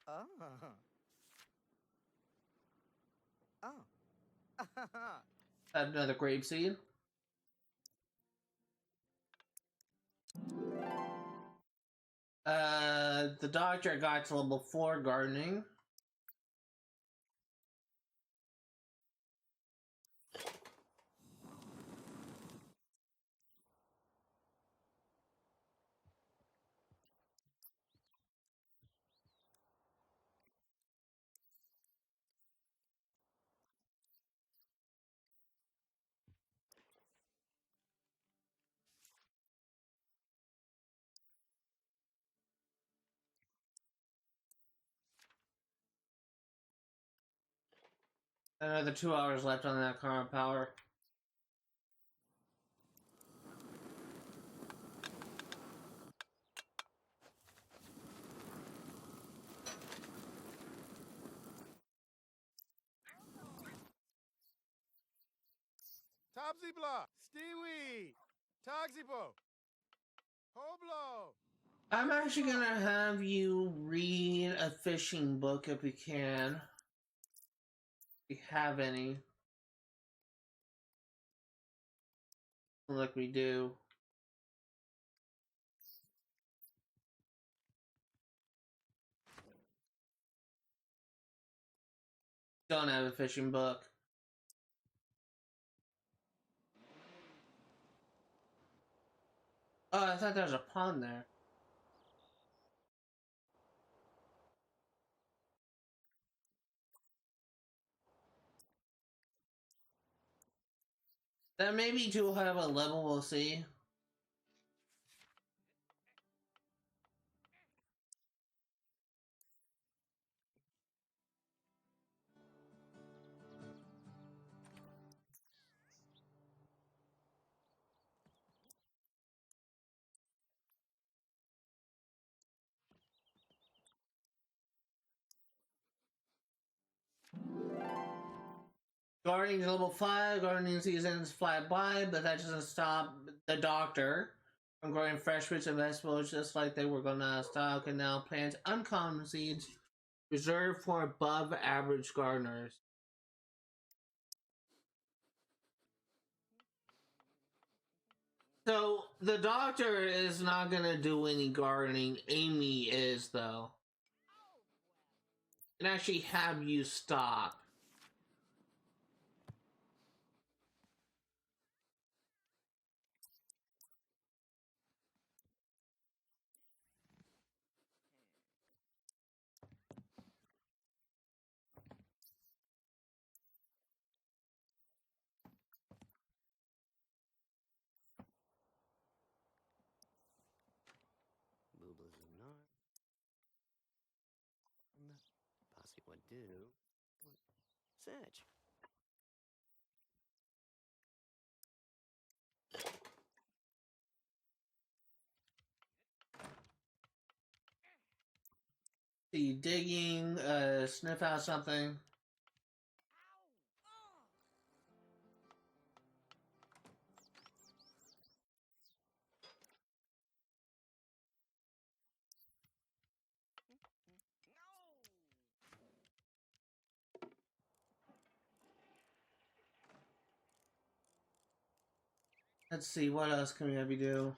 Oh. Had another grape seed. The doctor got to level 4 gardening. Another 2 hours left on that current power. Topsy-blah, Stewie, Toxipo, Hoblo. I'm actually gonna have you read a fishing book if we can. If we have any. Like we do. Don't have a fishing book. Oh, I thought there was a pond there. That may be too high of a level, we'll see. Gardening's level 5, gardening seasons fly by, but that doesn't stop the doctor from growing fresh fruits and vegetables just like they were gonna stock and now plant uncommon seeds reserved for above average gardeners. So the doctor is not gonna do any gardening. Amy is though. And actually have you stop. Boobles and not. Bossy what do? Satch. See digging, sniff out something. Let's see, what else can we have you do?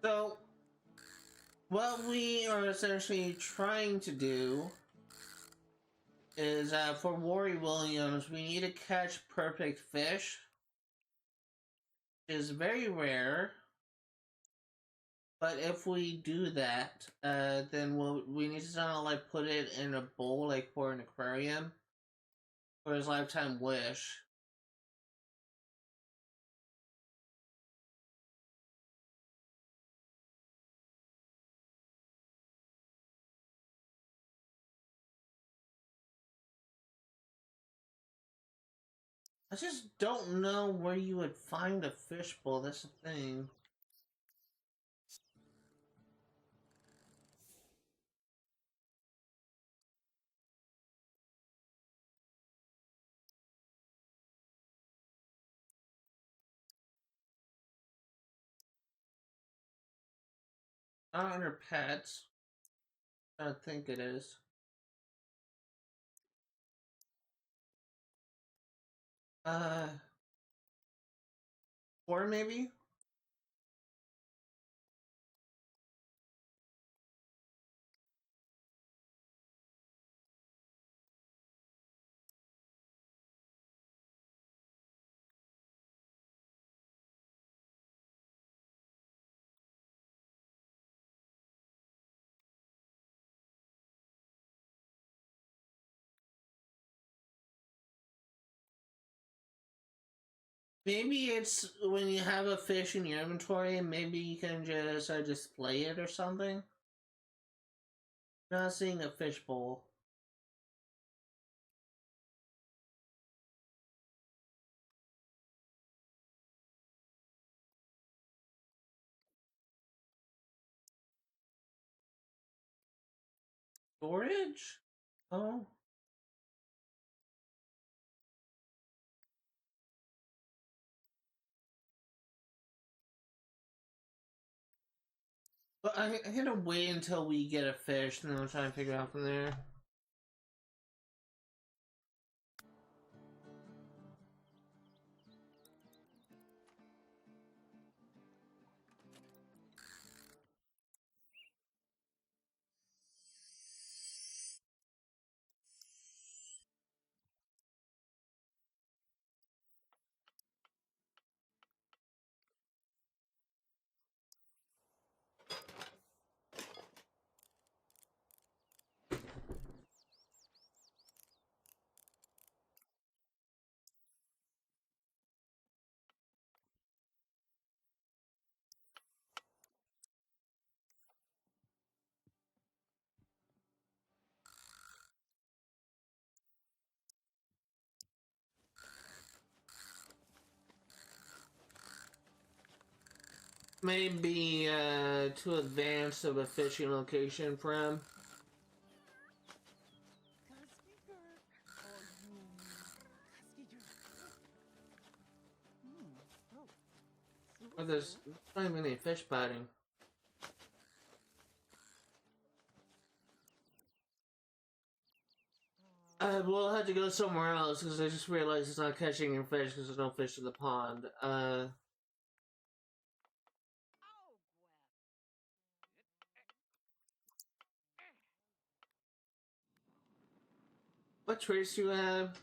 So, what we are essentially trying to do is, for Rory Williams, we need to catch perfect fish. It is very rare. But if we do that, then we need to somehow like put it in a bowl, like for an aquarium, for his lifetime wish. I just don't know where you would find a fishbowl. That's the thing. Not under pets. I think it is. Uh, or maybe? Maybe it's when you have a fish in your inventory, maybe you can just display it or something. Not seeing a fishbowl. Storage? Oh. But I gotta wait until we get a fish, and then we'll try and figure out from there. Maybe too advanced of a fishing location for him. Or there's not even any fish biting. We'll have to go somewhere else because I just realized it's not catching your fish because there's no fish in the pond. What traits do you have?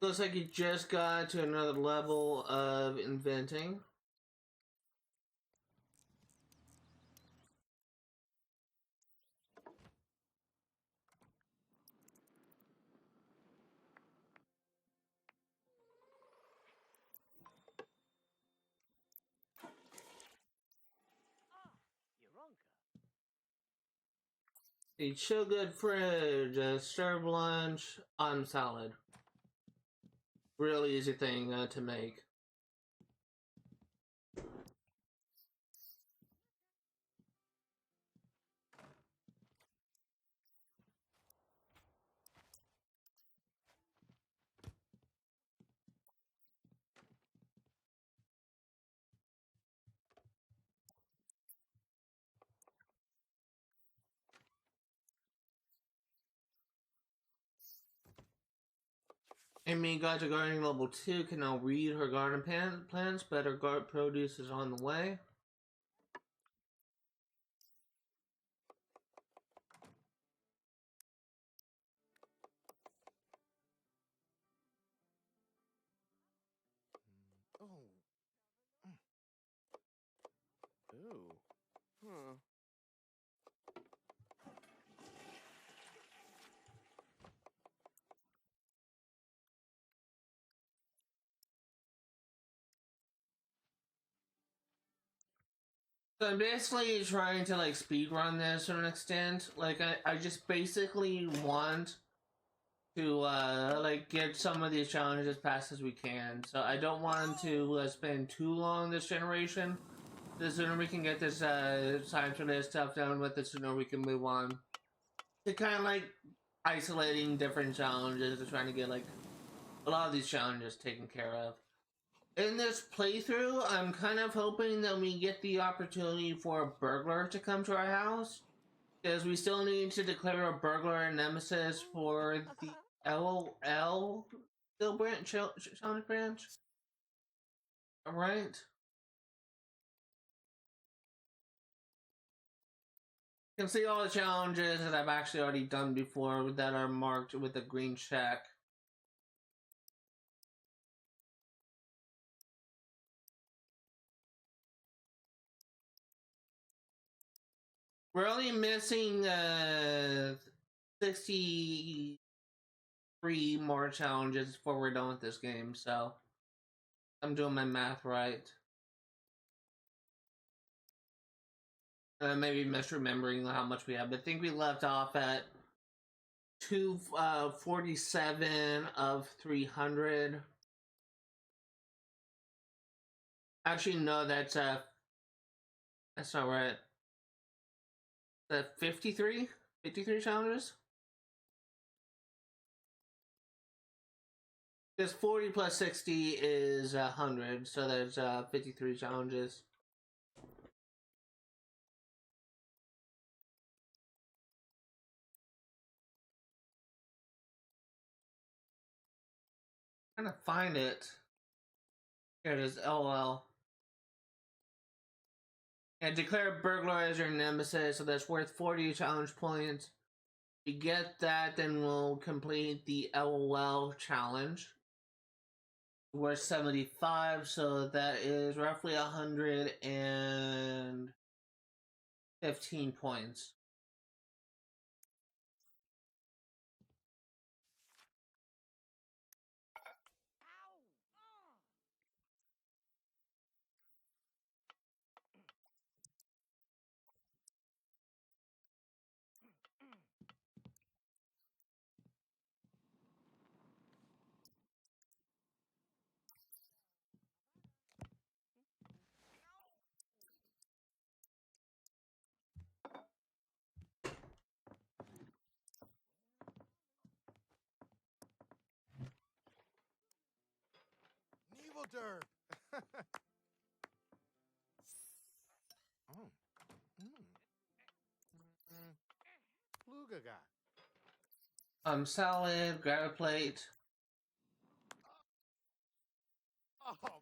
Looks like you just got to another level of inventing. A chill good fridge, a serve lunch, on salad. Real easy thing to make. Amy got to gardening level 2, can now read her garden plants. Better garden produce is on the way. Ooh. Huh. So I'm basically trying to like speed run this to an extent. Like I just basically want to like get some of these challenges as fast as we can. So I don't want to spend too long this generation. The sooner we can get this time for this stuff done with, the sooner we can move on to kind of like isolating different challenges and trying to get like a lot of these challenges taken care of. In this playthrough, I'm kind of hoping that we get the opportunity for a burglar to come to our house, because we still need to declare a burglar nemesis for the LOL skill branch, challenge branch. Alright. You can see all the challenges that I've actually already done before that are marked with a green check. We're only missing 63 more challenges before we're done with this game, so I'm doing my math right. Maybe misremembering how much we have, but I think we left off at 247 of 300. Actually, no, that's not right. That 53 challenges. Because 40 plus 60 is 100, so there's 53 challenges. I'm trying to find it. Here it is, LOL. And declare burglar as your nemesis, so that's worth 40 challenge points. If you get that, then we'll complete the LOL challenge. Worth 75, so that is roughly 115 points. Evil derp. Oh. Pluga guy. Salad, grab a plate. Oh, bravo.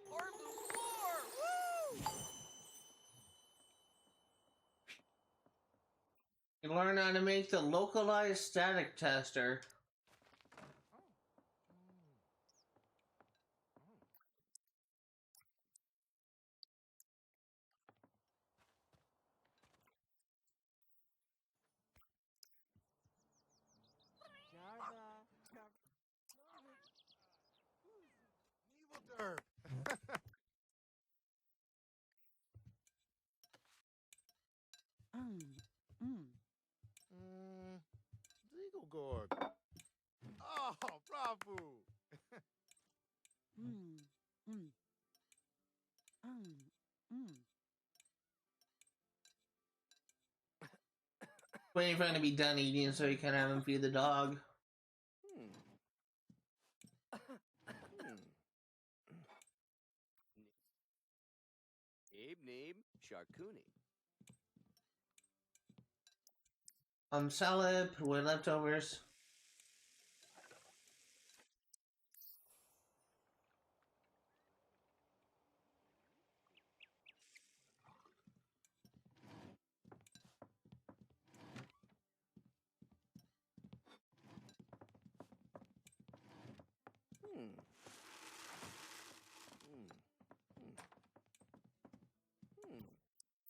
Or the floor! Woo! You learn how to make the localized static tester. Evil derp. Legal gorg. Oh, bravo. Waiting for him to be done eating so you can have him feed the dog. Hmm. Abe name Sharkuni. Salad with leftovers.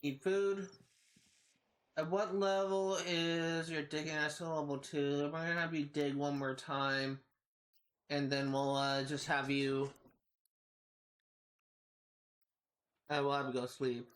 Eat food. At what level is your digging? That's level 2. We're gonna have you dig one more time. And then we'll just have you... we'll have you go sleep.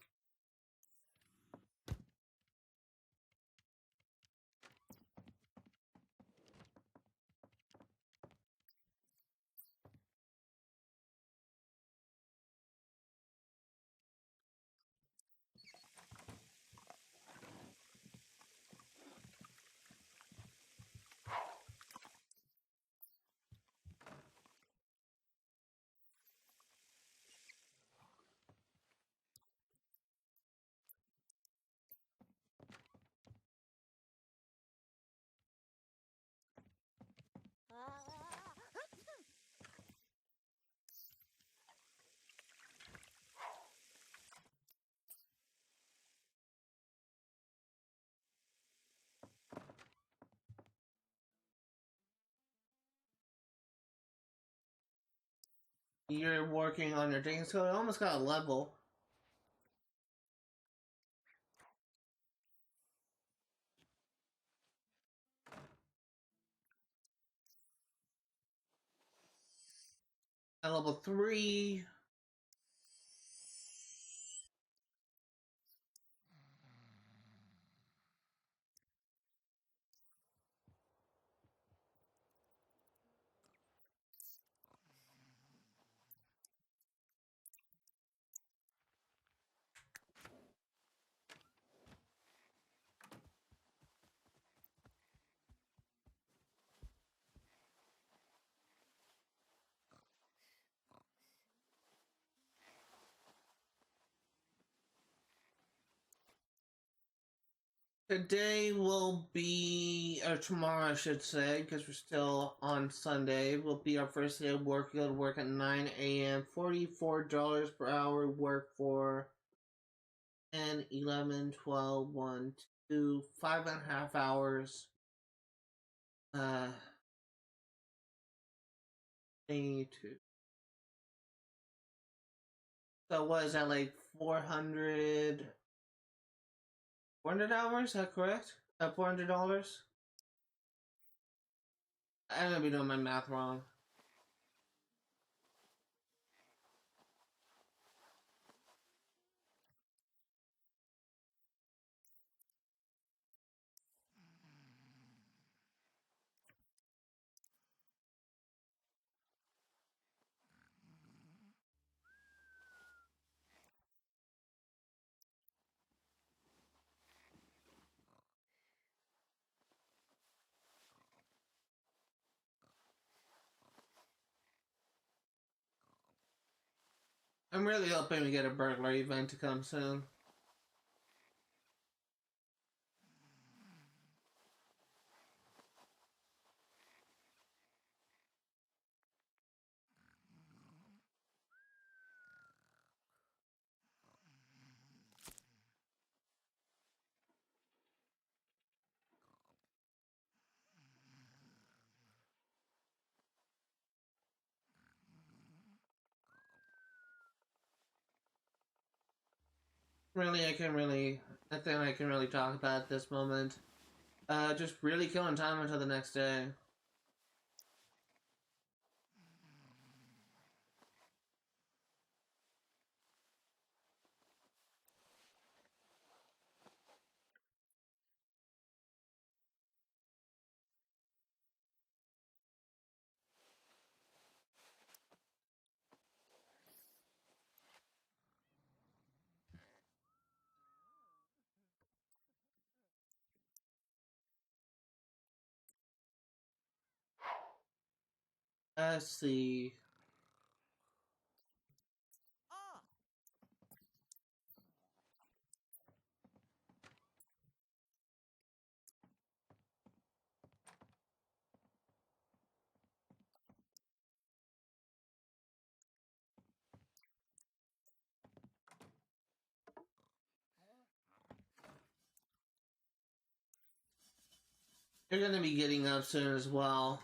You're working on your digging skill. You almost got a level. At level 3. Today will be, or tomorrow I should say, because we're still on Sunday, will be our first day of work. You'll work at 9 a.m. $44 per hour. Work for 10, 11, 12, 1, 2, 5.5 hours. 2. So what is that, like 400 hours? Is that correct? $400? I'm gonna be doing my math wrong. I'm really hoping we get a burglary event to come soon. Really, nothing I can really talk about at this moment. Just really killing time until the next day. Let's see. Ah, You're gonna be getting up soon as well.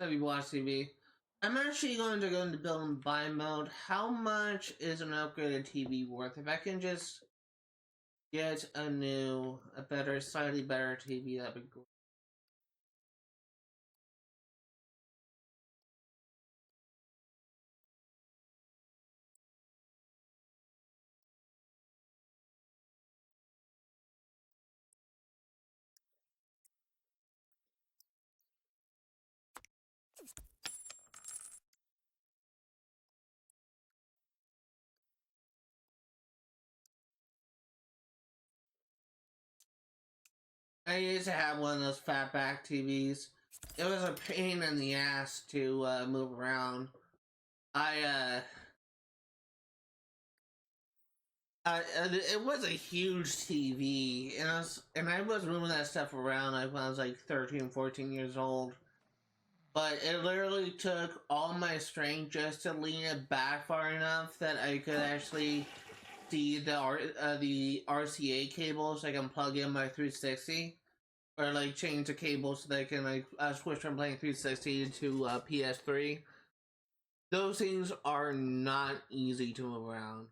Have you watched TV? I'm actually going to go into build and buy mode. How much is an upgraded TV worth? If I can just get a better, slightly better TV, that'd be great. I used to have one of those fatback TVs. It was a pain in the ass to move around. I it was a huge TV, and I was moving that stuff around like when I was like 13, 14 years old. But it literally took all my strength just to lean it back far enough that I could actually see the RCA cables. I can plug in my 360, or like change the cables so that I can like switch from playing 360 to PS3. Those things are not easy to move around.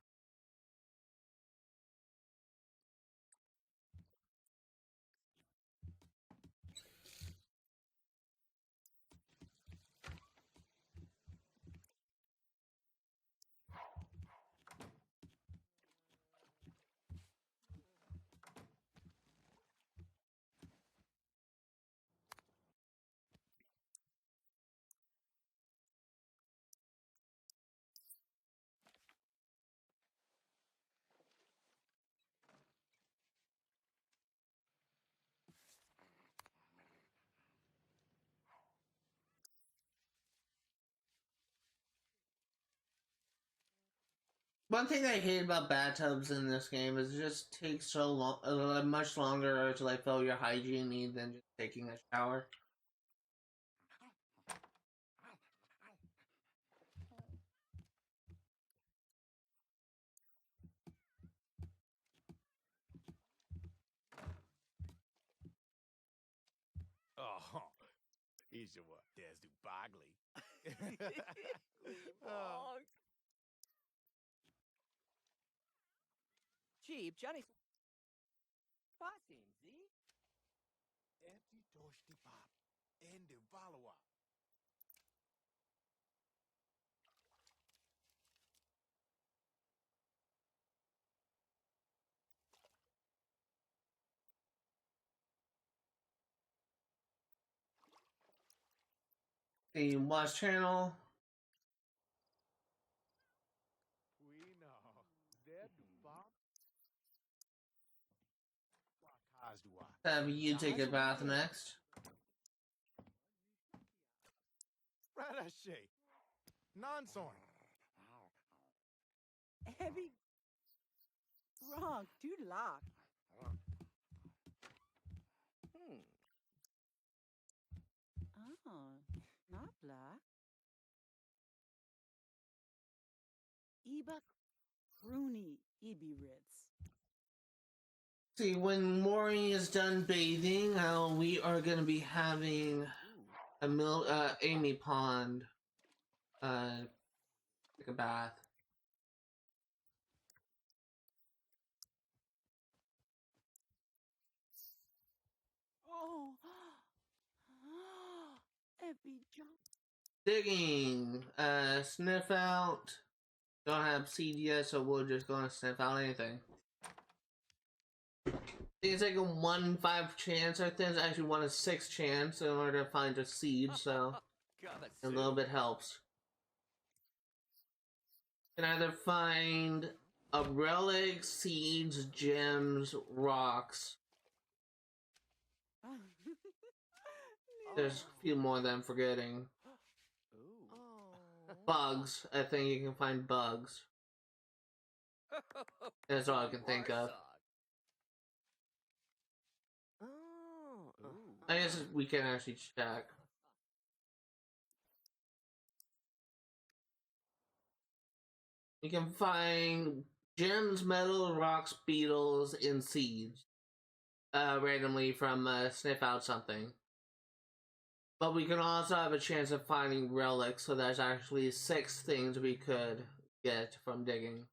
One thing I hate about bathtubs in this game is it just takes so long, much longer to like fill your hygiene need than just taking a shower. Oh, he's your what? There's the Bagley. Bonk. Cheap, Johnny. Spasim, see? Empty Toshti Pop. And the Valawa. The watch channel. We know. There the Bob. What do I? Have you take a bath next. Radashe. Non-sorn. Heavy. Wrong. Too lock. Hmm. Oh, not black. Iba Rooney Ibi Ritz. See, when Maury is done bathing, we are going to be having Amy Pond take a bath. Oh, Ebi jump. Digging, sniff out. Don't have seed yet, so we're just gonna sniff out anything. It's like a 1 in 5 chance. I think it's actually 1 in 6 chance in order to find a seed, so a little bit helps. Can either find a relic, seeds, gems, rocks. There's a few more that I'm forgetting. Ooh. Bugs. I think you can find bugs. That's all I can think of. Oh. Ooh. I guess we can actually check. You can find gems, metal, rocks, beetles, and seeds randomly from Sniff Out Something. But we can also have a chance of finding relics, so there's actually 6 things we could get from digging.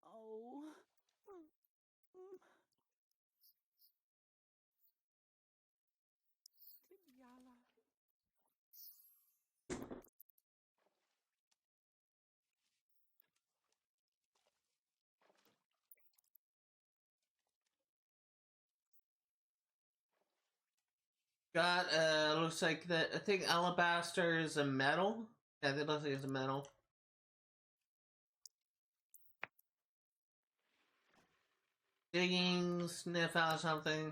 Oh. Tibiala. Got looks like that. I think alabaster is a metal. Yeah, it looks like it's a metal. Digging, sniff out something.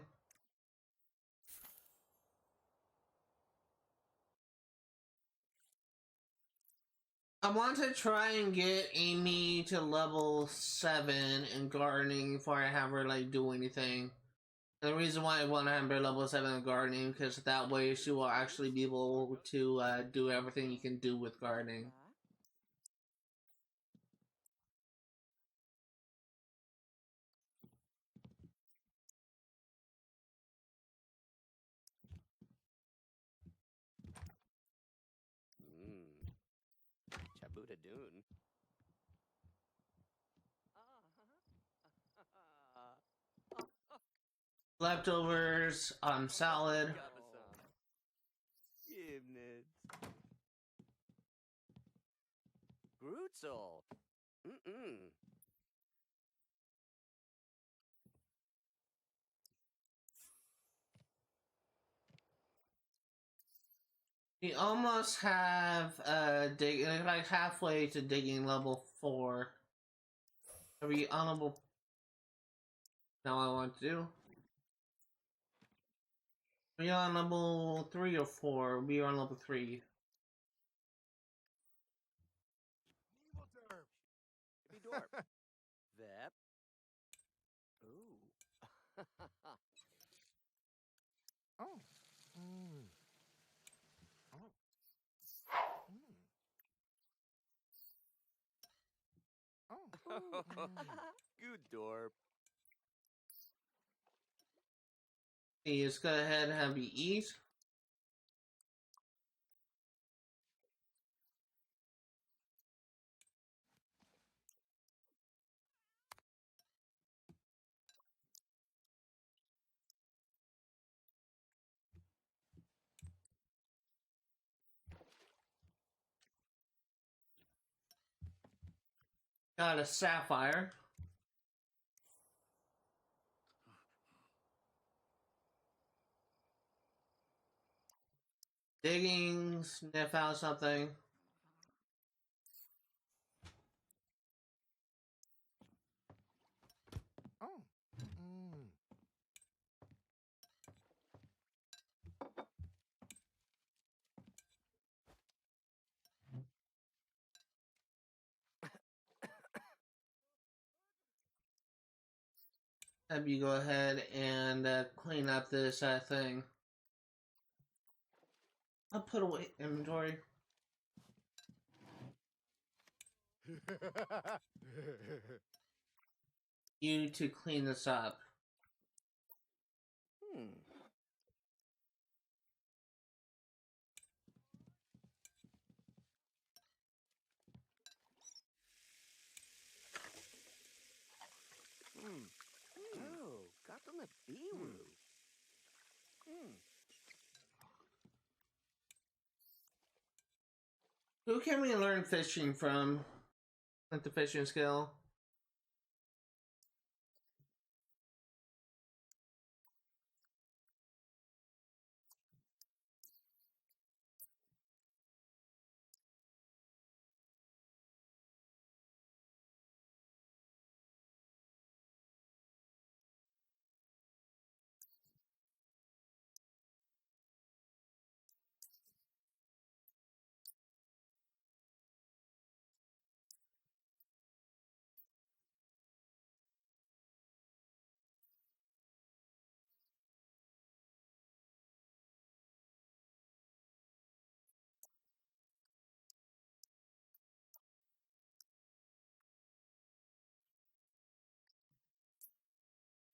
I want to try and get Amy to level 7 in gardening before I have her like do anything. And the reason why I want to have her level 7 in gardening because that way she will actually be able to do everything you can do with gardening. Chabuda Dune. Leftovers, salad. Gibnitz. Grutzel. We almost have like halfway to digging level 4. Are we on level? Now I want to do. Are we on level 3 or 4? We are on level 3. Evil derp. Be dwarf. Vep. Ooh. Oh. Mm. Oh. Mm. Oh. Good dorp. You just go ahead and have you eat. Got a sapphire. Digging, sniff out something. Oh. Mm. Have you go ahead and clean up this thing. I'll put away inventory. You to clean this up. Oh, got on the Biru. Who can we learn fishing from? Like the fishing skill?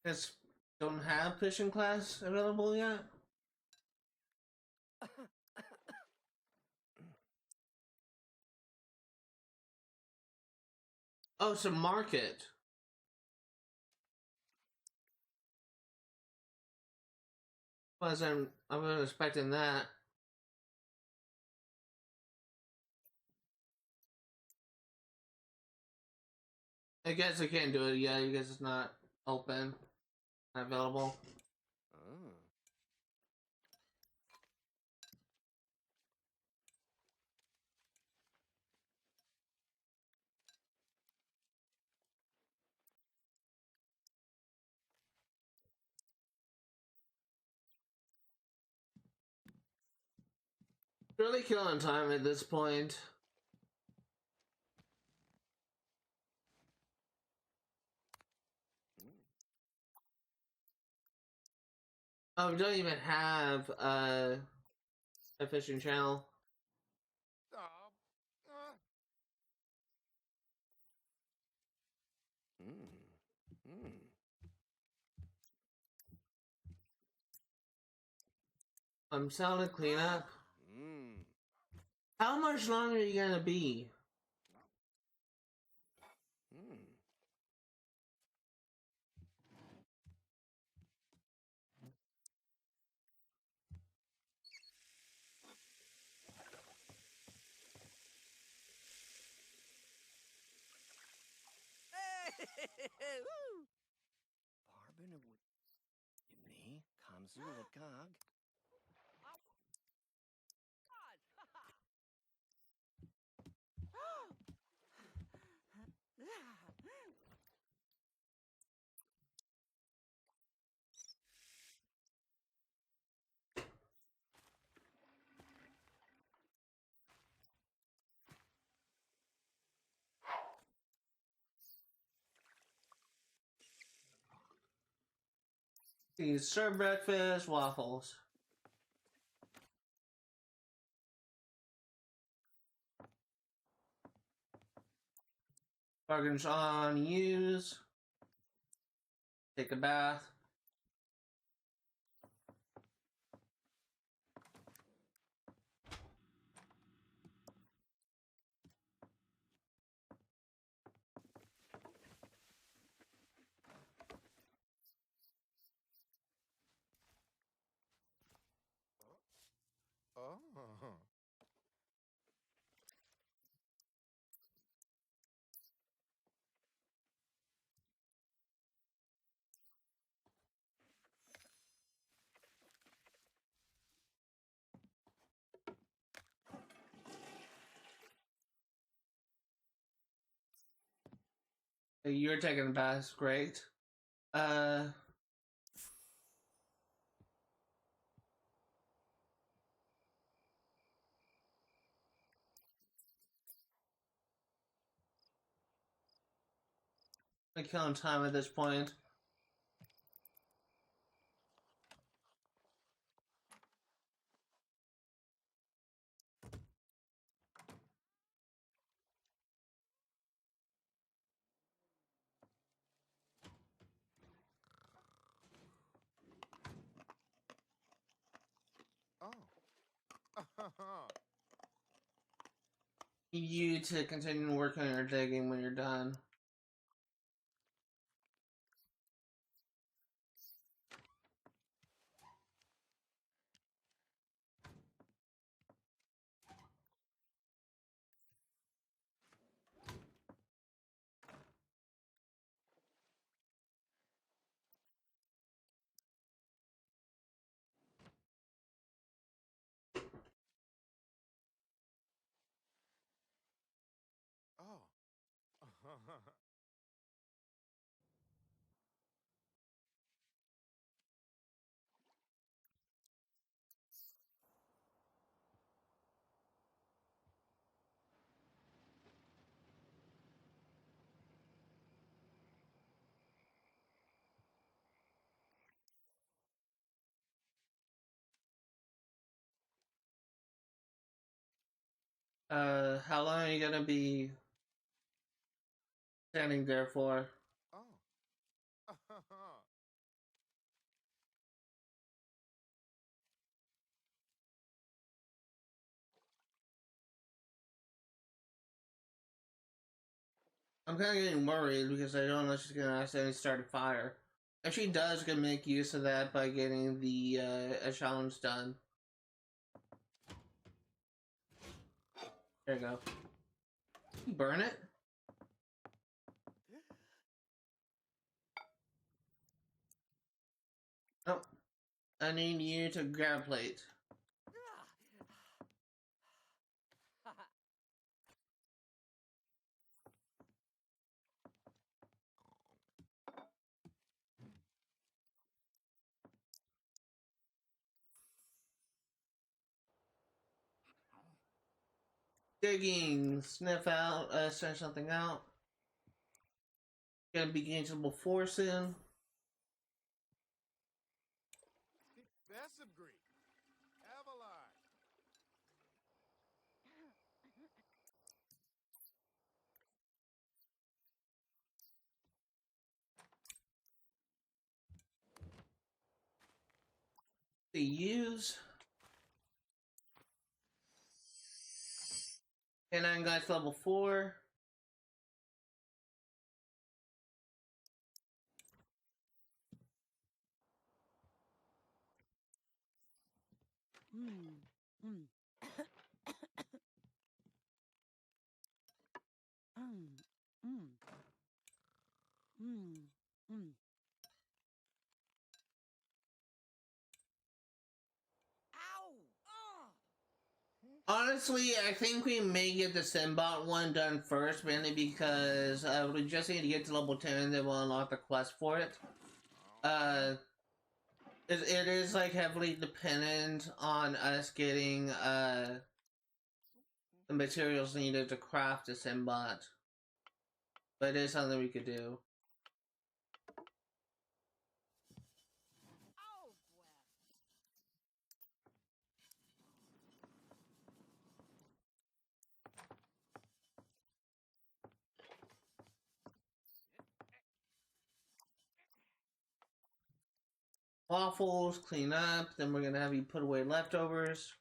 Guess don't have fishing class available yet. Oh, it's a market. I wasn't expecting that. I guess I can't do it yet. I guess it's not open, not available. Oh. Really killing time at this point. Oh, we don't even have a fishing channel. Stop. Mm. Mm. I'm selling to clean up. Mm. How much longer are you gonna be? Mm. Woo! Barbara me, Kamzu Lagog. These serve breakfast waffles. Bargains on use. Take a bath. Oh. You're taking a bath, great. I'm killing time at this point. Oh. You to continue working on your digging when you're done. Oh. How long are you gonna be standing there for? Oh. I'm kind of getting worried because I don't know if she's gonna accidentally start a fire. If she does, gonna make use of that by getting the a challenge done. There you go. You burn it? Oh, I need you to grab a plate. Digging, sniff out, sniff something out. Gonna begin to level 4 soon. Best of Greek. Avalon. To use. And then guys, level 4. Mm. Mm. Mm. Mm. Mm. Mm. Ow! Honestly, I think we may get the Simbot one done first, mainly because we just need to get to level 10 and then we'll unlock the quest for it. It is like heavily dependent on us getting the materials needed to craft a Simbot. But it is something we could do. Oh, Gwen. Waffles, clean up, then we're gonna have you put away leftovers.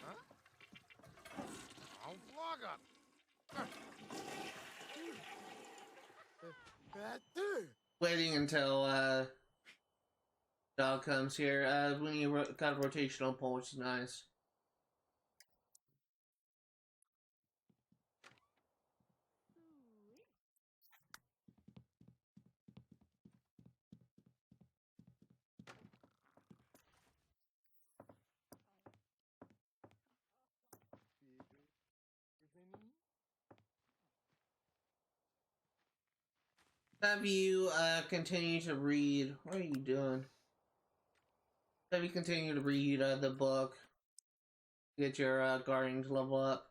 Huh? I'll vlog up. Waiting until dog comes here. We need got a rotational pole, which is nice. Have you continue to read? What are you doing? Have you continue to read the book? Get your guarding to level up.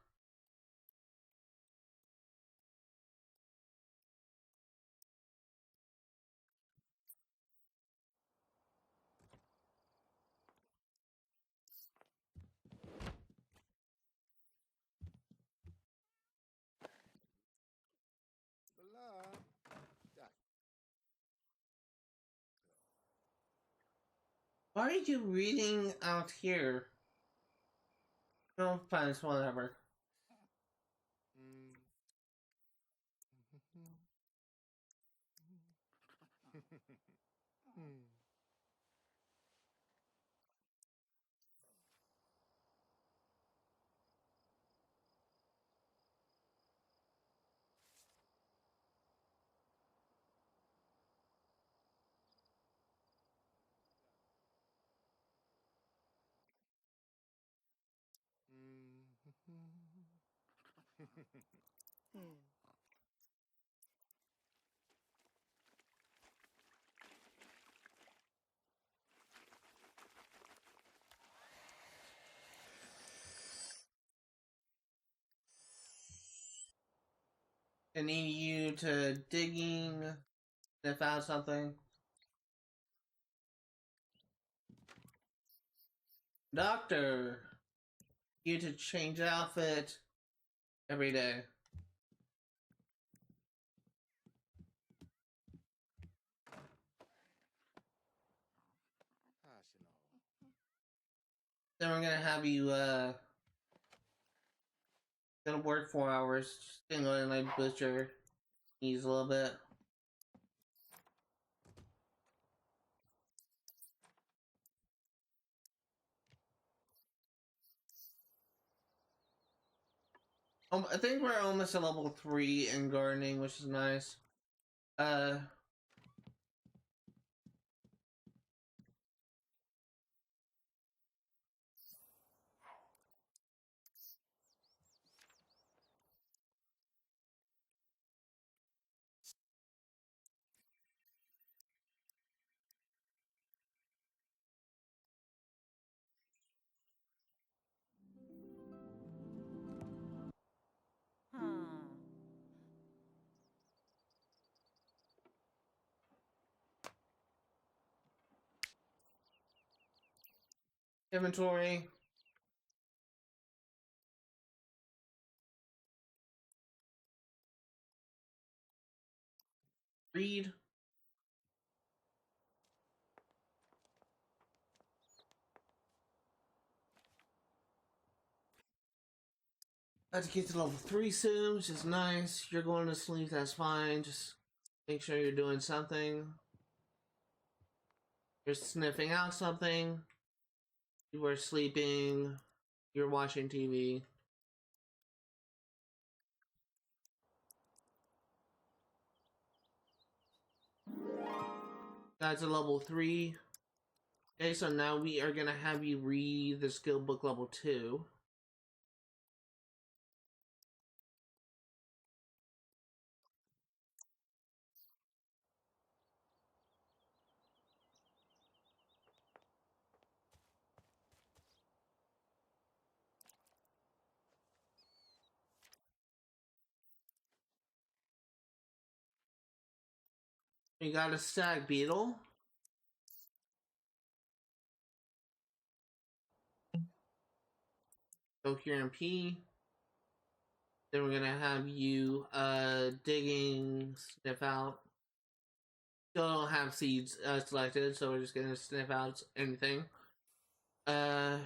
Blah. Why are you reading out here? No, fine, it's whatever. I need you to digging, sniff out something. Doctor, you to change outfit every day. Then we're gonna have you gonna work 4 hours. Just gonna go and like boost your knees a little bit. I think we're almost at level 3 in gardening, which is nice. Huh. Inventory. Read. Let's get to level 3 soon, which is nice. You're going to sleep, that's fine. Just make sure you're doing something. You're sniffing out something. You are sleeping. You're watching TV. That's a level 3. Okay, so now we are gonna have you read the skill book level 2. We got a stag beetle. Go here and pee. Then we're gonna have you digging sniff out. Still don't have seeds selected, so we're just gonna sniff out anything. Uh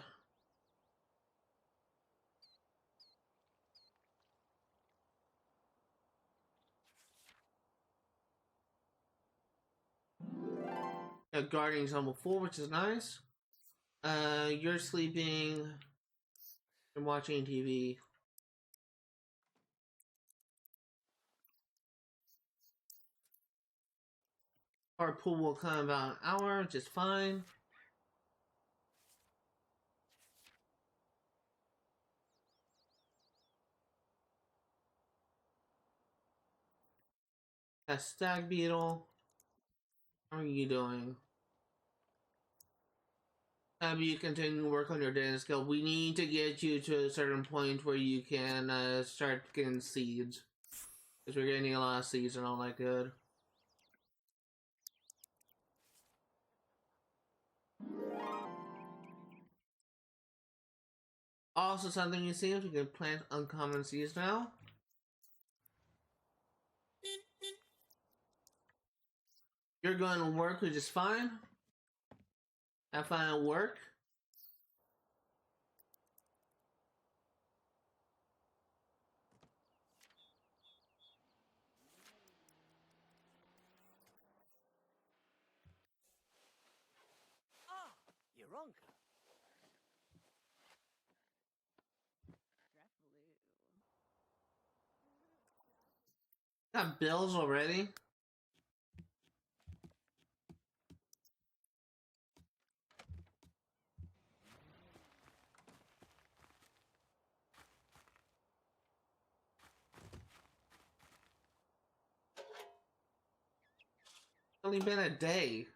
Guarding's level 4, which is nice. You're sleeping and watching TV. Our pool will come about an hour, which is fine. That stag beetle. How are you doing? Have you continue to work on your data skill? We need to get you to a certain point where you can start getting seeds. Because we're getting a lot of seeds and all that good. Also, something you see if you can plant uncommon seeds now. You're going to work, which is fine. Have fun at work. Ah, Euronka. Got bills already. It's only been a day.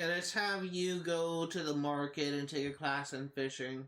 And let's have you go to the market and take a class in fishing.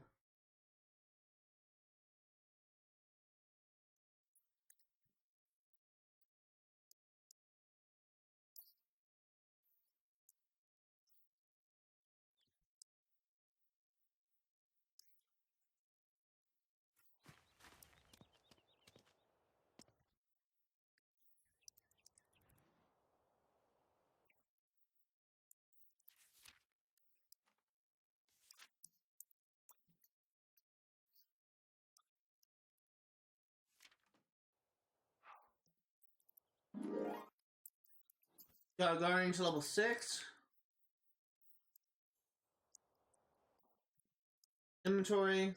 Got Guardian to level 6. Inventory.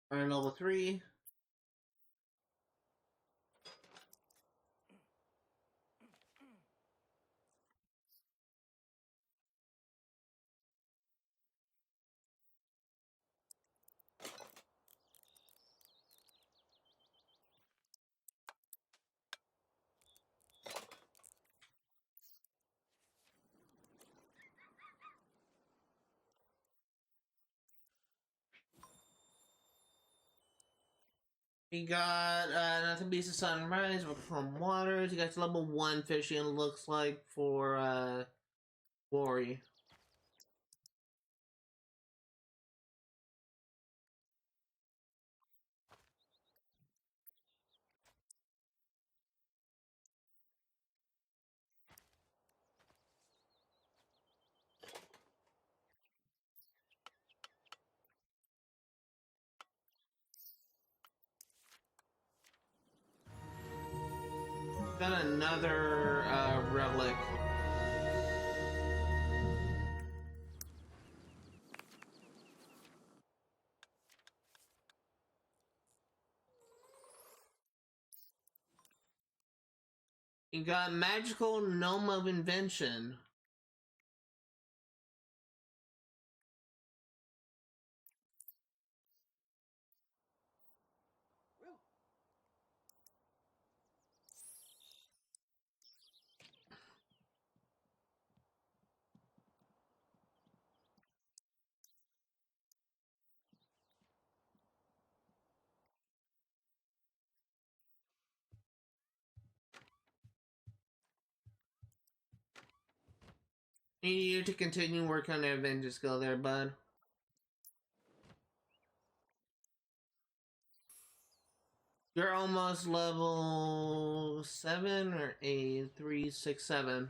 Guardian level 3. We got Nothing Beats the Sunrise, from Waters. You got level 1 fishing, looks like, for Glory. Got another relic. You got Magical Gnome of Invention. Need you to continue working on the Avenger skill there, bud. You're almost level 7 or 8, 3, 6, 7.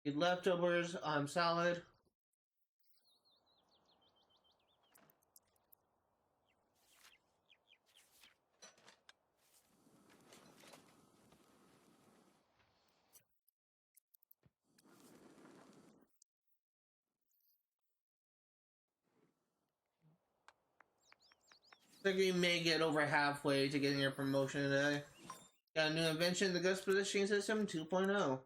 Your leftovers, I'm solid. I think we may get over halfway to getting your promotion today. Got a new invention, the Ghost Positioning System 2.0.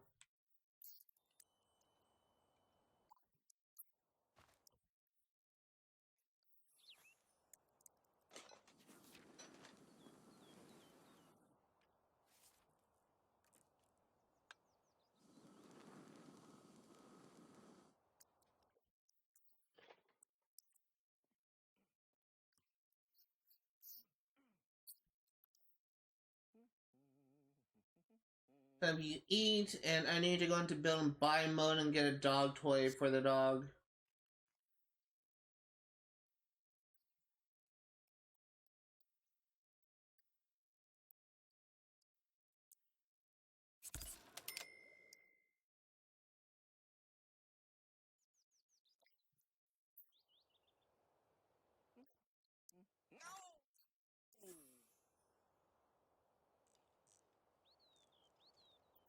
Have you eat, and I need to go into build and buy mode and get a dog toy for the dog.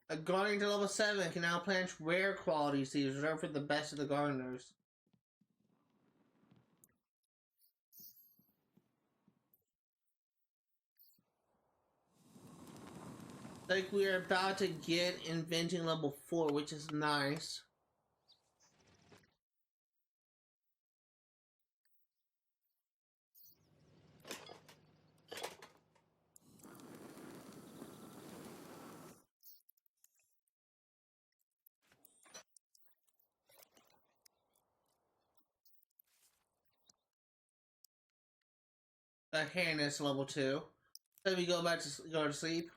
A gardening to level 7 can now plant rare quality seeds reserved for the best of the gardeners. Like we're about to get inventing level 4, which is nice. Hairness level 2. So we go back to go to sleep.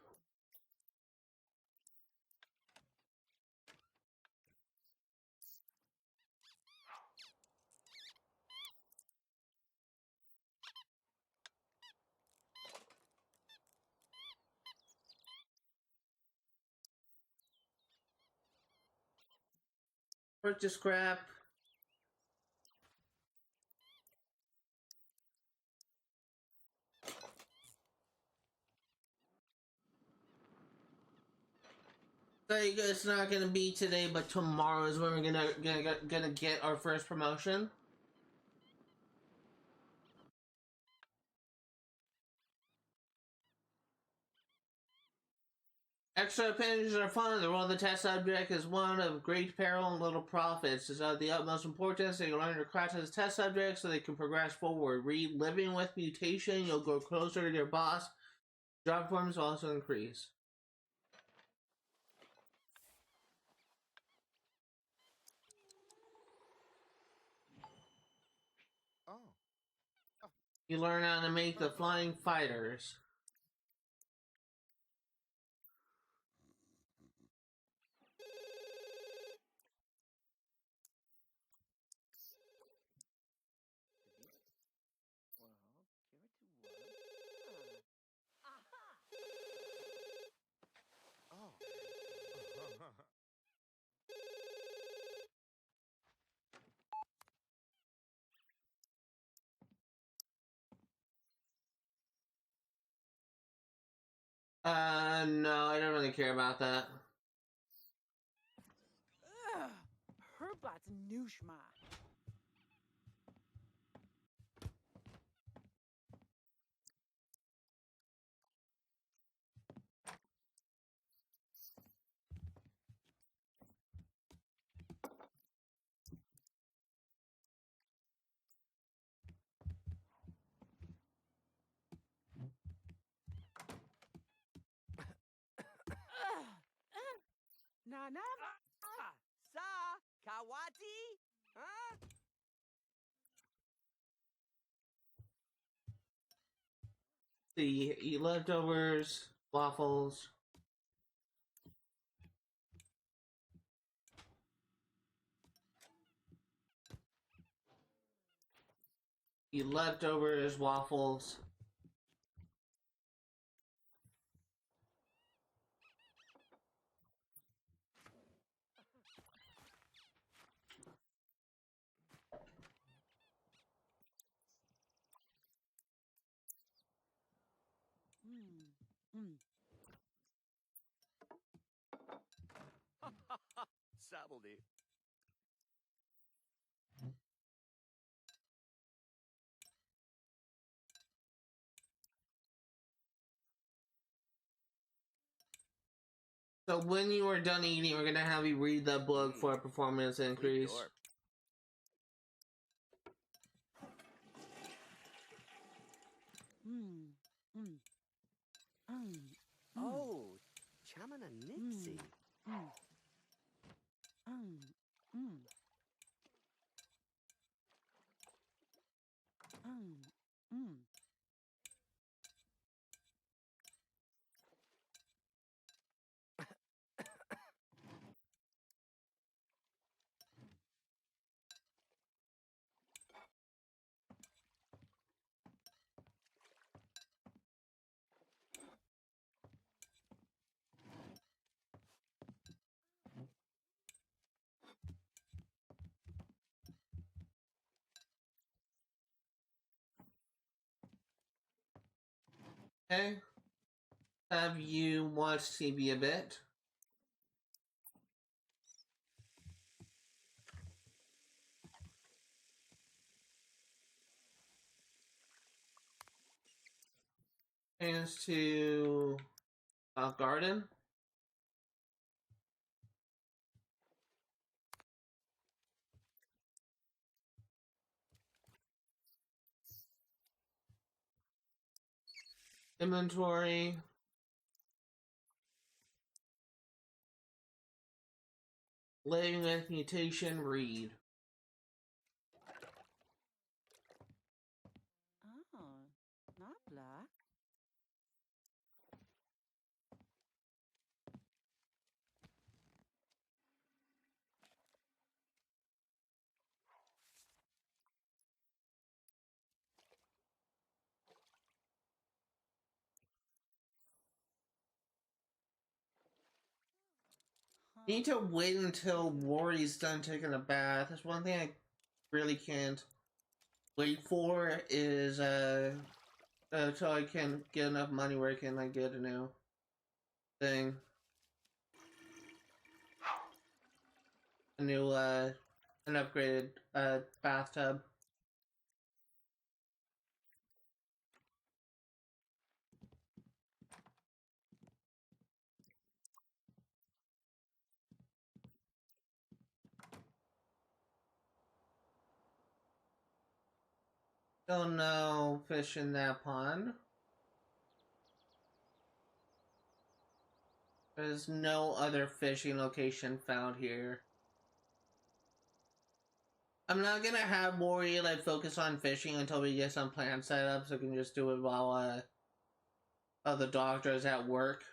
Purchase scrap. So it's not gonna be today, but tomorrow is when we're gonna get our first promotion. Extra appendages are fun. The role of the test subject is one of great peril and little profits. It's of the utmost importance that you learn your craft as a test subject so they can progress forward. Read Living with Mutation, you'll go closer to your boss. Job performance will also increase. Oh. You learn how to make the flying fighters. Well, give it to one. Oh. No, I don't really care about that. Ugh, Herbat's Nushma. Na na sa kawati? Huh? See, eat leftovers, waffles. Eat leftovers, waffles. Mm. Sabbledy. So when you are done eating, we're gonna have you read the book for a performance Sweet increase. dorp. Mm. Mm. Mm. Oh, Chamana Nixie. Mm. Mm. Mm. Okay. Have you watched TV a bit? Chance to garden? Inventory. Living with mutation, read. Oh, not black. Need to wait until Worry's done taking a bath. That's one thing I really can't wait for is until I can get enough money where I can like get a new thing. A new an upgraded bathtub. Still no fish in that pond. There's no other fishing location found here. I'm not gonna have Mori like focus on fishing until we get some plans set up, so I can just do it while the doctor is at work.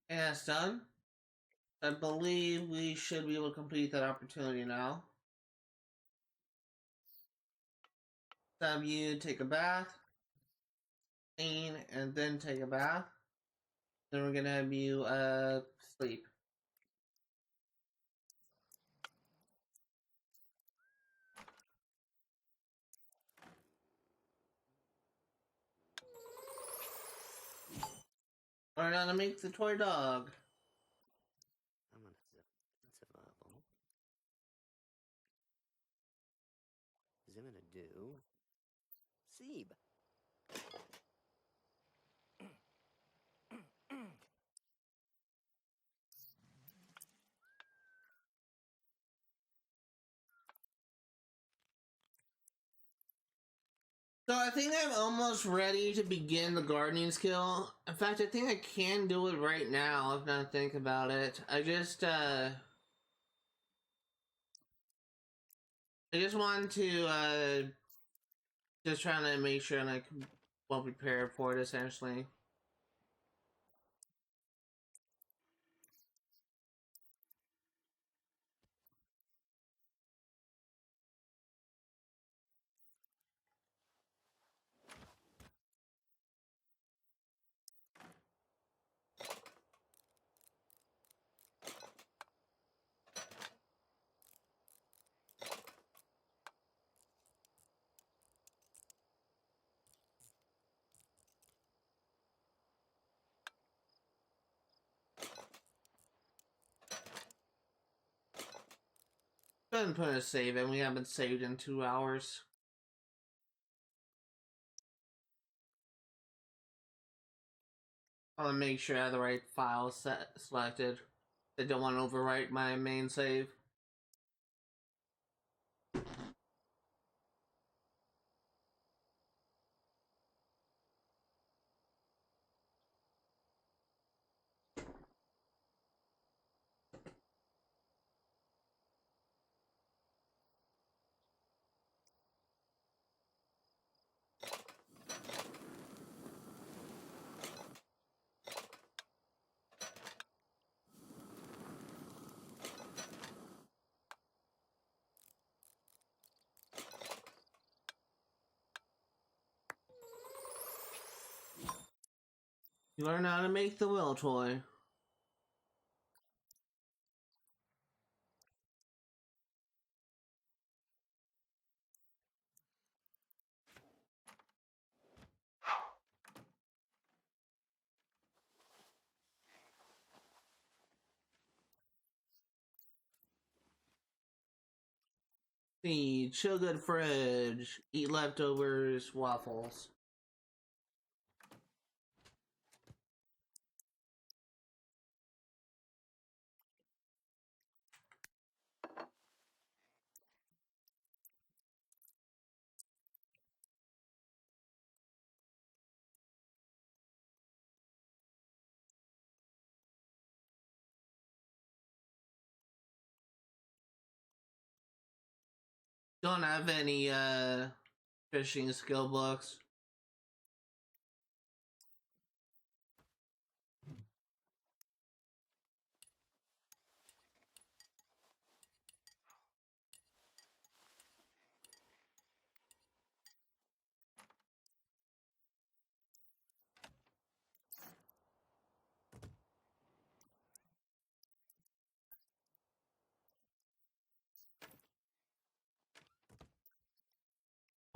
And that's done. I believe we should be able to complete that opportunity now. Have you take a bath, clean, and then take a bath. Then we're gonna have you sleep. Learn how to make the toy dog. I'm gonna survival. Zimina do. Sieb. So I think I'm almost ready to begin the gardening skill. In fact, I think I can do it right now if I think about it. I just want to just trying to make sure I'm like well prepared for it essentially. Go ahead and put a save in. We haven't saved in 2 hours. I want to make sure I have the right file selected. I don't want to overwrite my main save. You learn how to make the will toy. See, chill good fridge, eat leftovers, waffles. Don't have any fishing skill books.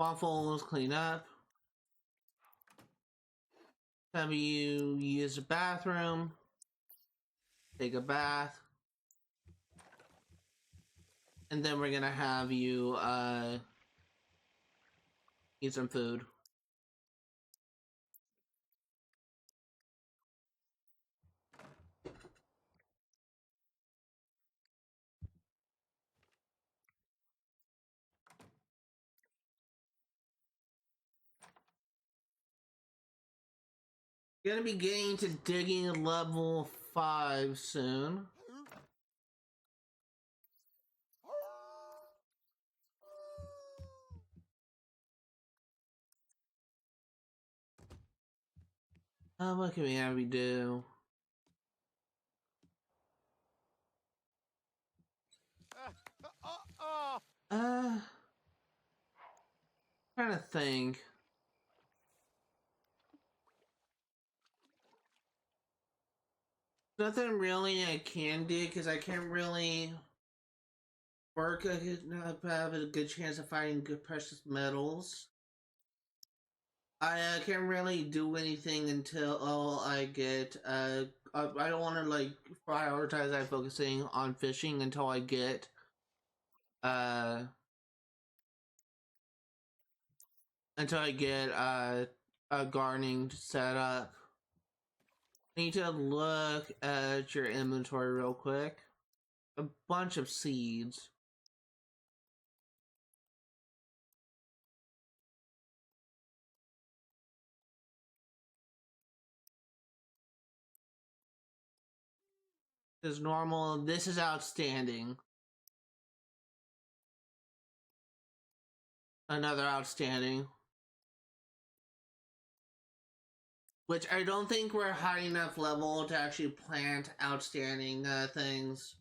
Waffles, clean up. Have you use a bathroom, take a bath, and then we're gonna have you eat some food. Gonna be getting to digging level 5 soon. What can we have you do? Uh, Trying to think. Nothing really I can do because I can't really work. Have a good chance of finding good precious metals. I can't really do anything until I get. I don't want to like prioritize. I'm focusing on fishing until I get. Uh, until I get a gardening set up. I need to look at your inventory real quick. A bunch of seeds. This is normal. This is outstanding. Another outstanding. Which I don't think we're high enough level to actually plant outstanding things.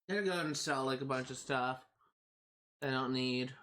I'm gonna go and sell like a bunch of stuff I don't need.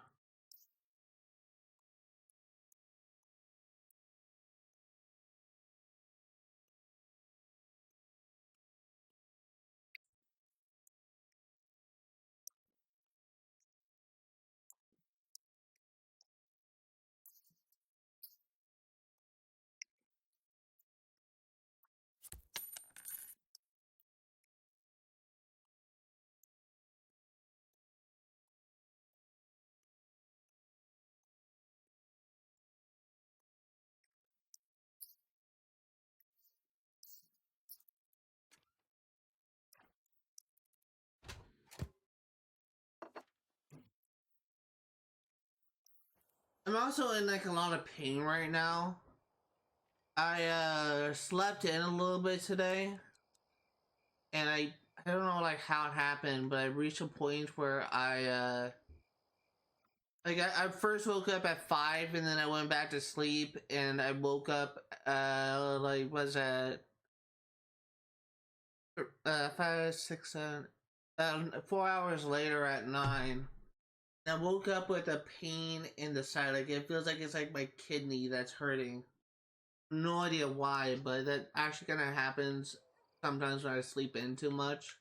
I'm also in like a lot of pain right now. I slept in a little bit today, and I don't know like how it happened, but I reached a point where I first woke up at 5, and then I went back to sleep, and I woke up like was at 5, 6, 7, 4 hours later at 9. And I woke up with a pain in the side, like it feels like it's like my kidney that's hurting. No idea why, but that actually kind of happens sometimes when I sleep in too much,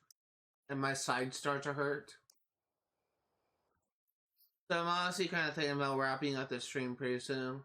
and my sides start to hurt. So I'm honestly kind of thinking about wrapping up the stream pretty soon.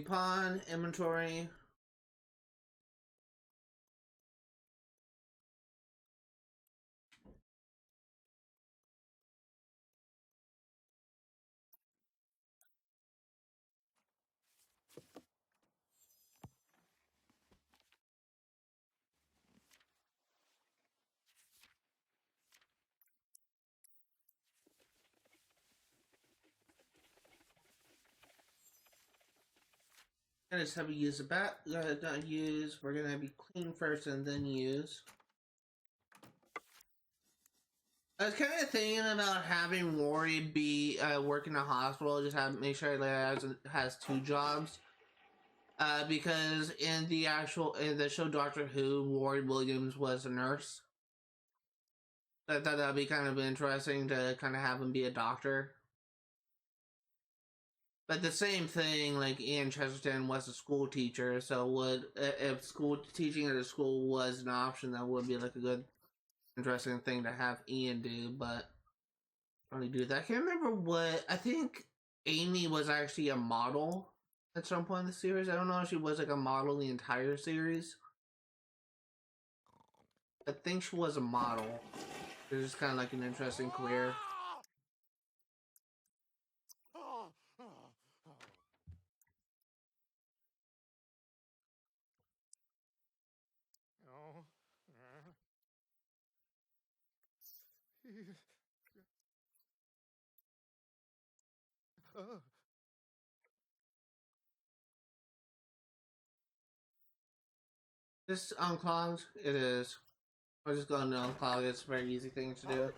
Pawn, inventory. I just have to use the bat. Not use. We're gonna be clean first and then use. I was kind of thinking about having Rory be work in a hospital. Just have make sure that has 2 jobs. Because in the show Doctor Who, Rory Williams was a nurse. I thought that'd be kind of interesting to kind of have him be a doctor. But the same thing, like Ian Chesterton was a school teacher, so would if school teaching at a school was an option, that would be like a good, interesting thing to have Ian do. But I don't really do that. I can't remember what I think. Amy was actually a model at some point in the series. I don't know if she was like a model the entire series. I think she was a model. It's just kind of like an interesting career. Oh, oh, oh. Oh, oh. This unclogged, it is. We're just going to unclog it. It's a very easy thing to do.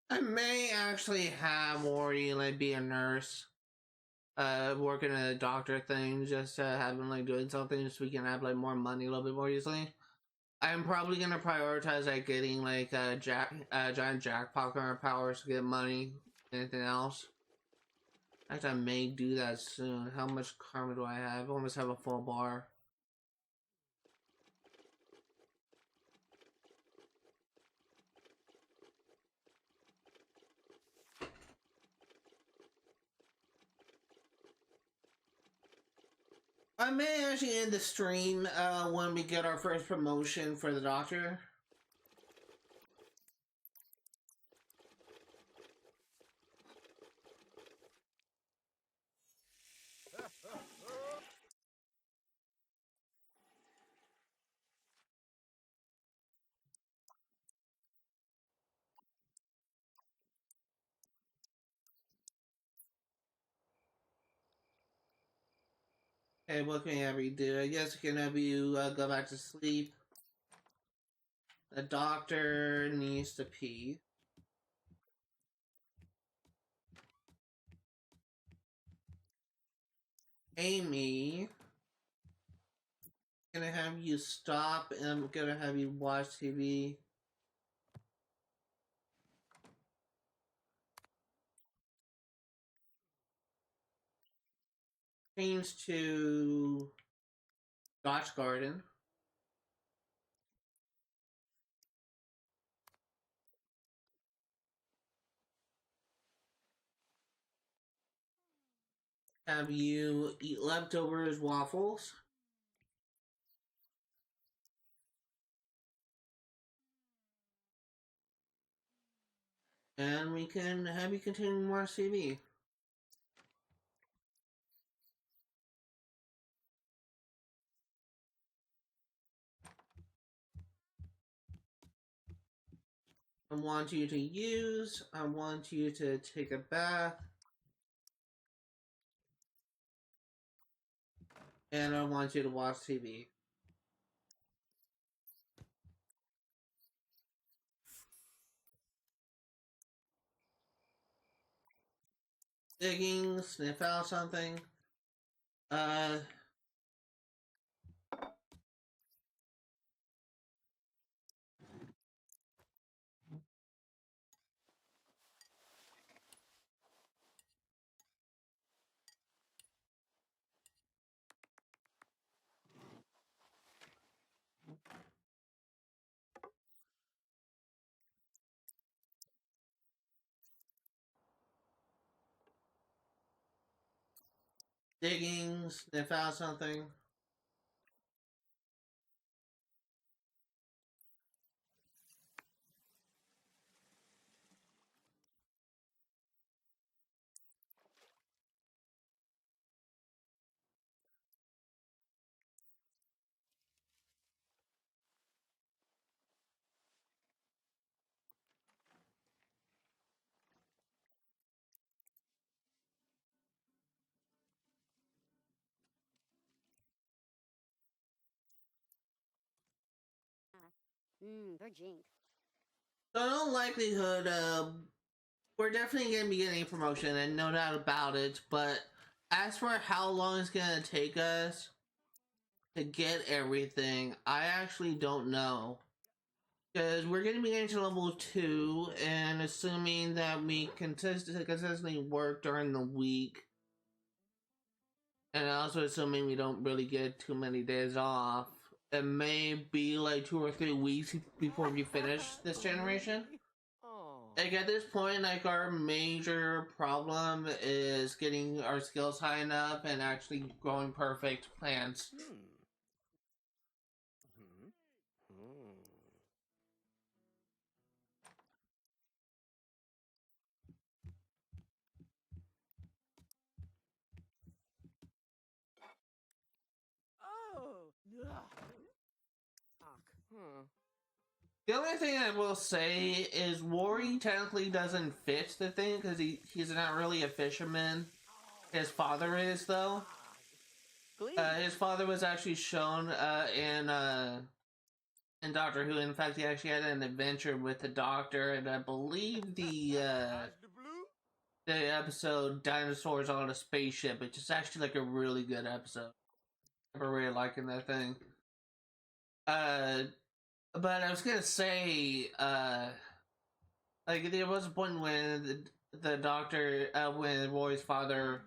I may actually have Ori like be a nurse, working at a doctor thing, just have him like doing something so we can have like more money a little bit more easily. I'm probably gonna prioritize like getting like a giant jackpot powers to get money. Anything else? Actually, I may do that soon. How much karma do I have? I almost have a full bar. I may actually end the stream when we get our first promotion for the doctor. Okay, what can I have you do? I guess I can have you go back to sleep. The doctor needs to pee. Amy, I'm gonna have you stop and I'm gonna have you watch TV. Change to Scotch Garden. Have you eat leftovers waffles. And we can have you continue to watch TV. I want you to use, I want you to take a bath, and I want you to watch TV. Digging, sniff out something. Uh, digging, sniff out something. Virgin. So in all likelihood, we're definitely going to be getting a promotion, and no doubt about it, but as for how long it's going to take us to get everything, I actually don't know. Because we're going to be getting to level 2, and assuming that we consistently work during the week, and also assuming we don't really get too many days off, it may be like 2 or 3 weeks before we finish this generation. Like at this point, like our major problem is getting our skills high enough and actually growing perfect plants. Oh, The only thing I will say is Rory technically doesn't fit the thing because he's not really a fisherman. His father is though. His father was actually shown in Doctor Who. In fact, he actually had an adventure with the Doctor, and I believe the episode "Dinosaurs on a Spaceship," which is actually like a really good episode. I'm really liking that thing. But I was gonna say, like there was a point when the Doctor, when Roy's father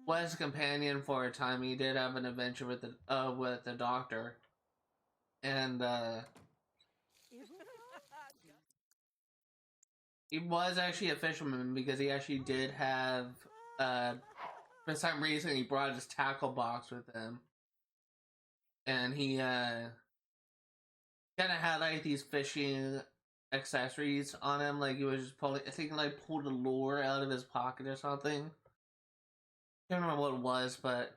was a companion for a time, he did have an adventure with the Doctor, and he was actually a fisherman because he actually did have, for some reason, he brought his tackle box with him, and he kind of had like these fishing accessories on him, like he was just pulling, I think, like pulled a lure out of his pocket or something. I can't remember what it was, but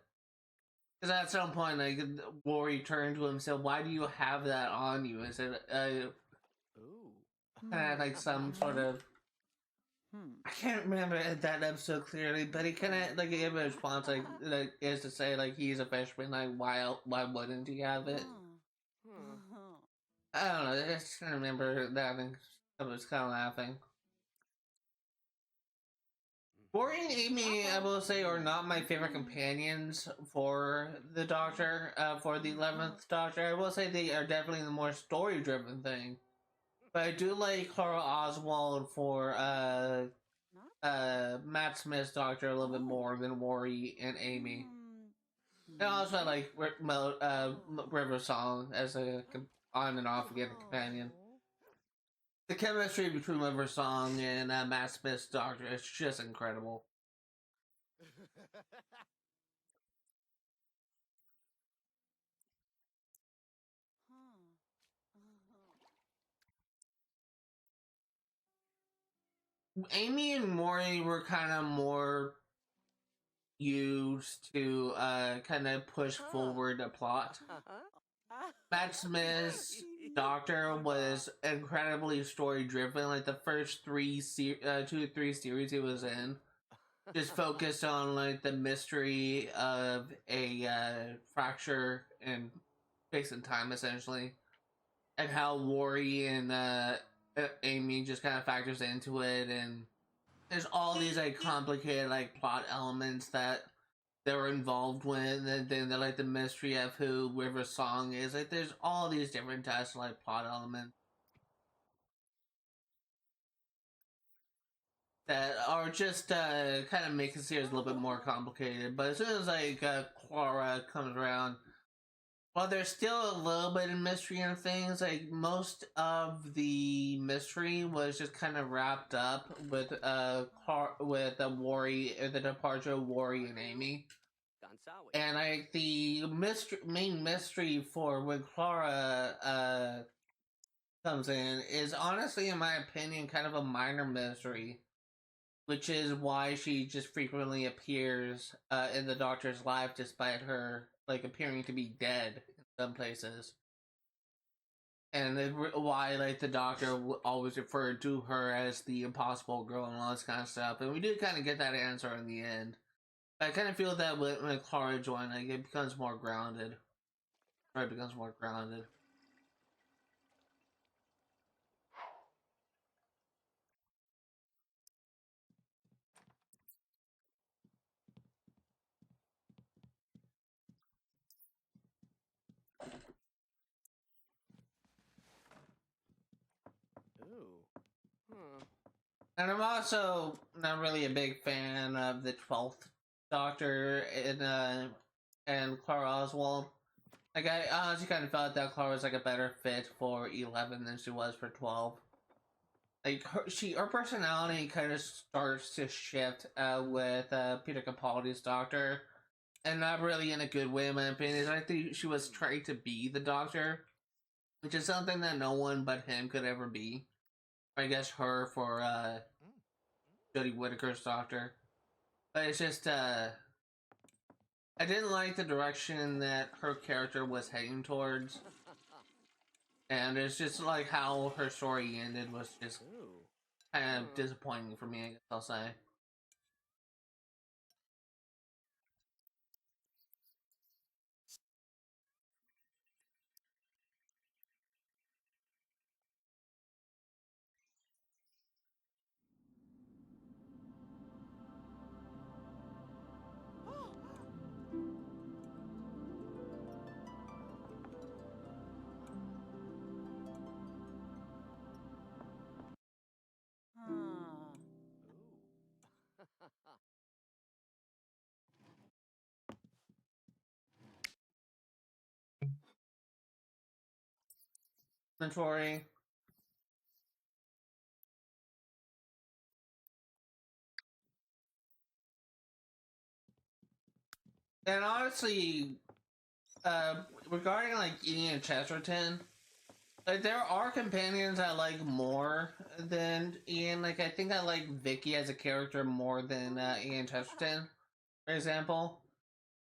because at some point, like Rory turned to him and said, "Why do you have that on you? Is it kind of like some sort of I can't remember that episode clearly, but he kind of like gave a response like is to say like he's a freshman, like why wouldn't he have it? I don't know. I just remember that and I was kind of laughing. Rory and Amy, I will say, are not my favorite companions for the Doctor, for the 11th Doctor. I will say they are definitely the more story-driven thing. But I do like Clara Oswald for Matt Smith's Doctor a little bit more than Rory and Amy. And also I like River Song as a on and off again companion. The chemistry between River Song and Matt Smith's Doctor is just incredible. Amy and Maury were kind of more used to kind of push forward the plot. Matt Smith's Doctor was incredibly story driven. Like the first 2 to 3 series he was in, just focused on like the mystery of a fracture in space and time, essentially, and how Rory and Amy just kind of factors into it, and there's all these like complicated like plot elements that they were involved with, and then they're like the mystery of who River Song is. Like there's all these different types of like plot elements that are just kind of make the series a little bit more complicated. But as soon as like Clara comes around, while there's still a little bit of mystery and things, like most of the mystery was just kind of wrapped up with the departure of Rory and Amy. And like the main mystery for when Clara comes in is honestly, in my opinion, kind of a minor mystery, which is why she just frequently appears in the Doctor's life, despite her like appearing to be dead in some places, and why like the Doctor always referred to her as the Impossible Girl and all this kind of stuff. And we do kind of get that answer in the end. I kind of feel that when Clara joined, like it becomes more grounded. Or it becomes more grounded. And I'm also not really a big fan of the 12th Doctor and Clara Oswald. Like I honestly kind of felt that Clara was like a better fit for 11 than she was for 12. Like her personality kind of starts to shift with Peter Capaldi's Doctor, and not really in a good way in my opinion. I think she was trying to be the Doctor, which is something that no one but him could ever be. I guess her for Jodie Whittaker's Doctor. But it's just I didn't like the direction that her character was heading towards. And it's just like how her story ended was just kind of disappointing for me, I guess I'll say. Inventory. And honestly, regarding like Ian Chesterton, like there are companions I like more than Ian. Like I think I like Vicky as a character more than Ian Chesterton, for example.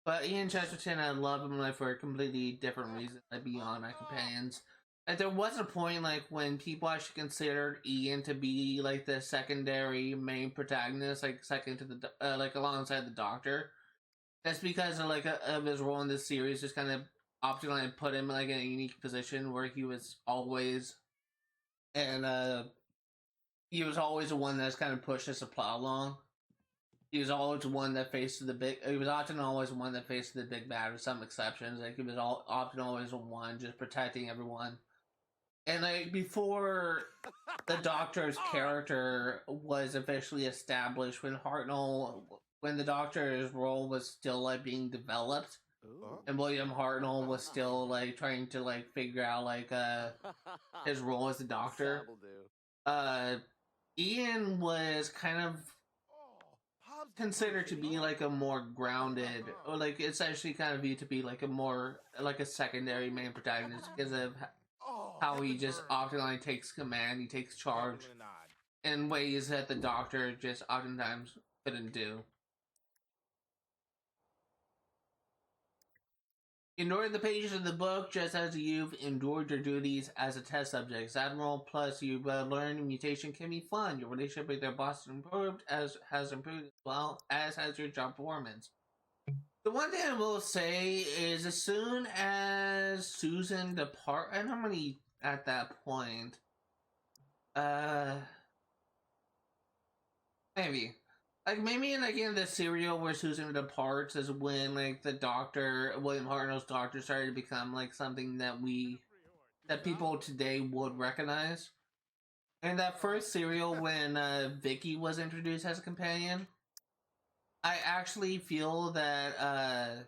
But Ian Chesterton, I love him like for a completely different reason, like beyond my companions. Like there was a point like when people actually considered Ian to be like the secondary main protagonist, like second to the like alongside the Doctor. That's because of like of his role in this series, just kind of optionally put him like in a unique position where he was always and he was always the one that's kind of pushed us to plot along. He was always the one that faced the big. He was often always the one that faced the big bad, with some exceptions. Like he was often always the one just protecting everyone. And like before the Doctor's character was officially established, when the Doctor's role was still like being developed, and William Hartnell was still like trying to like figure out like his role as the Doctor. Ian was kind of considered to be like a more grounded, or like it's actually kind of viewed to be like a more like a secondary main protagonist because of how he just often like takes command, he takes charge in ways that the Doctor just oftentimes couldn't do. Endured the pages of the book just as you've endured your duties as a test subject. Admiral, plus you've learned mutation can be fun. Your relationship with your boss has improved as well as has your job performance. The one thing I will say is as soon as Susan departs, and I'm really at that point. Maybe. Like maybe in like in the serial where Susan departs is when like the Doctor, William Hartnell's Doctor, started to become like something that people today would recognize. In that first serial when Vicky was introduced as a companion, I actually feel that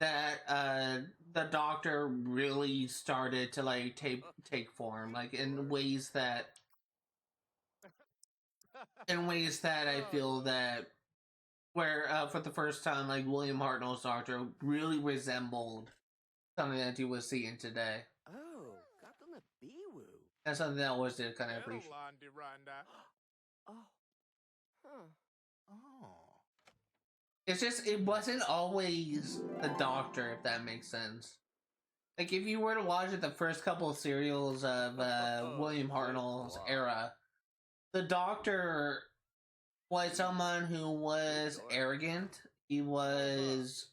the Doctor really started to like take form, like in ways that I feel that where for the first time like William Hartnell's Doctor really resembled something that you was seeing today. Oh, got on the bee-woo. That's something that I always did kind of appreciate. Oh. Huh. Oh. It's just it wasn't always the Doctor, if that makes sense. Like if you were to watch it, the first couple of serials of William Hartnell's era, the Doctor was someone who was arrogant. He was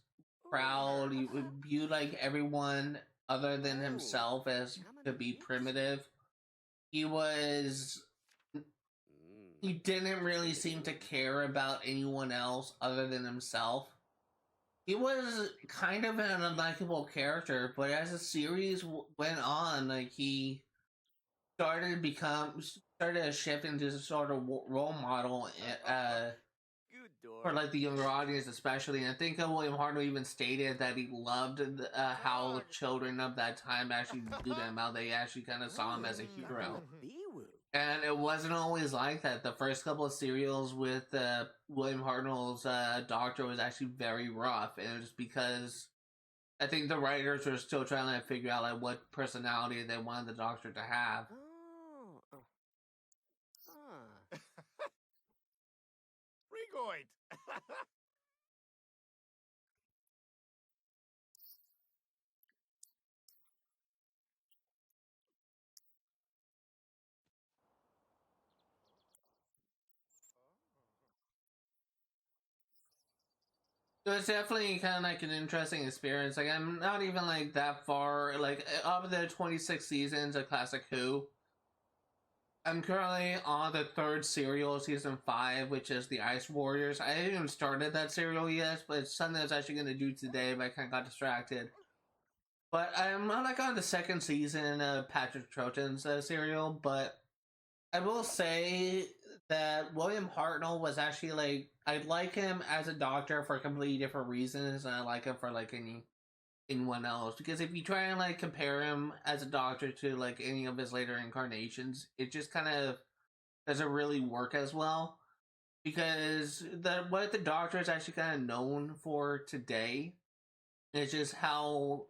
proud. He viewed like everyone other than himself as to be primitive. He was. He didn't really seem to care about anyone else other than himself. He was kind of an unlikable character, but as the series went on, like he started to shift into a sort of role model for like the younger audience, especially. And I think William Hartnell even stated that he loved how children of that time actually viewed him, how they actually kind of saw him as a hero. And it wasn't always like that. The first couple of serials with William Hartnell's Doctor was actually very rough, and it was because I think the writers were still trying to like, figure out like what personality they wanted the Doctor to have. Regoid. So it's definitely kind of like an interesting experience. Like I'm not even like that far. Like of the 26 seasons of Classic Who, I'm currently on the third serial, season 5, which is the Ice Warriors. I haven't even started that serial yet, but it's something I was actually going to do today, but I kind of got distracted. But I'm not like on the second season of Patrick Troughton's serial, but I will say that William Hartnell was actually like I like him as a Doctor for completely different reasons, and I like him for like anyone else. Because if you try and like compare him as a Doctor to like any of his later incarnations, it just kind of doesn't really work as well. Because what the Doctor is actually kind of known for today is just how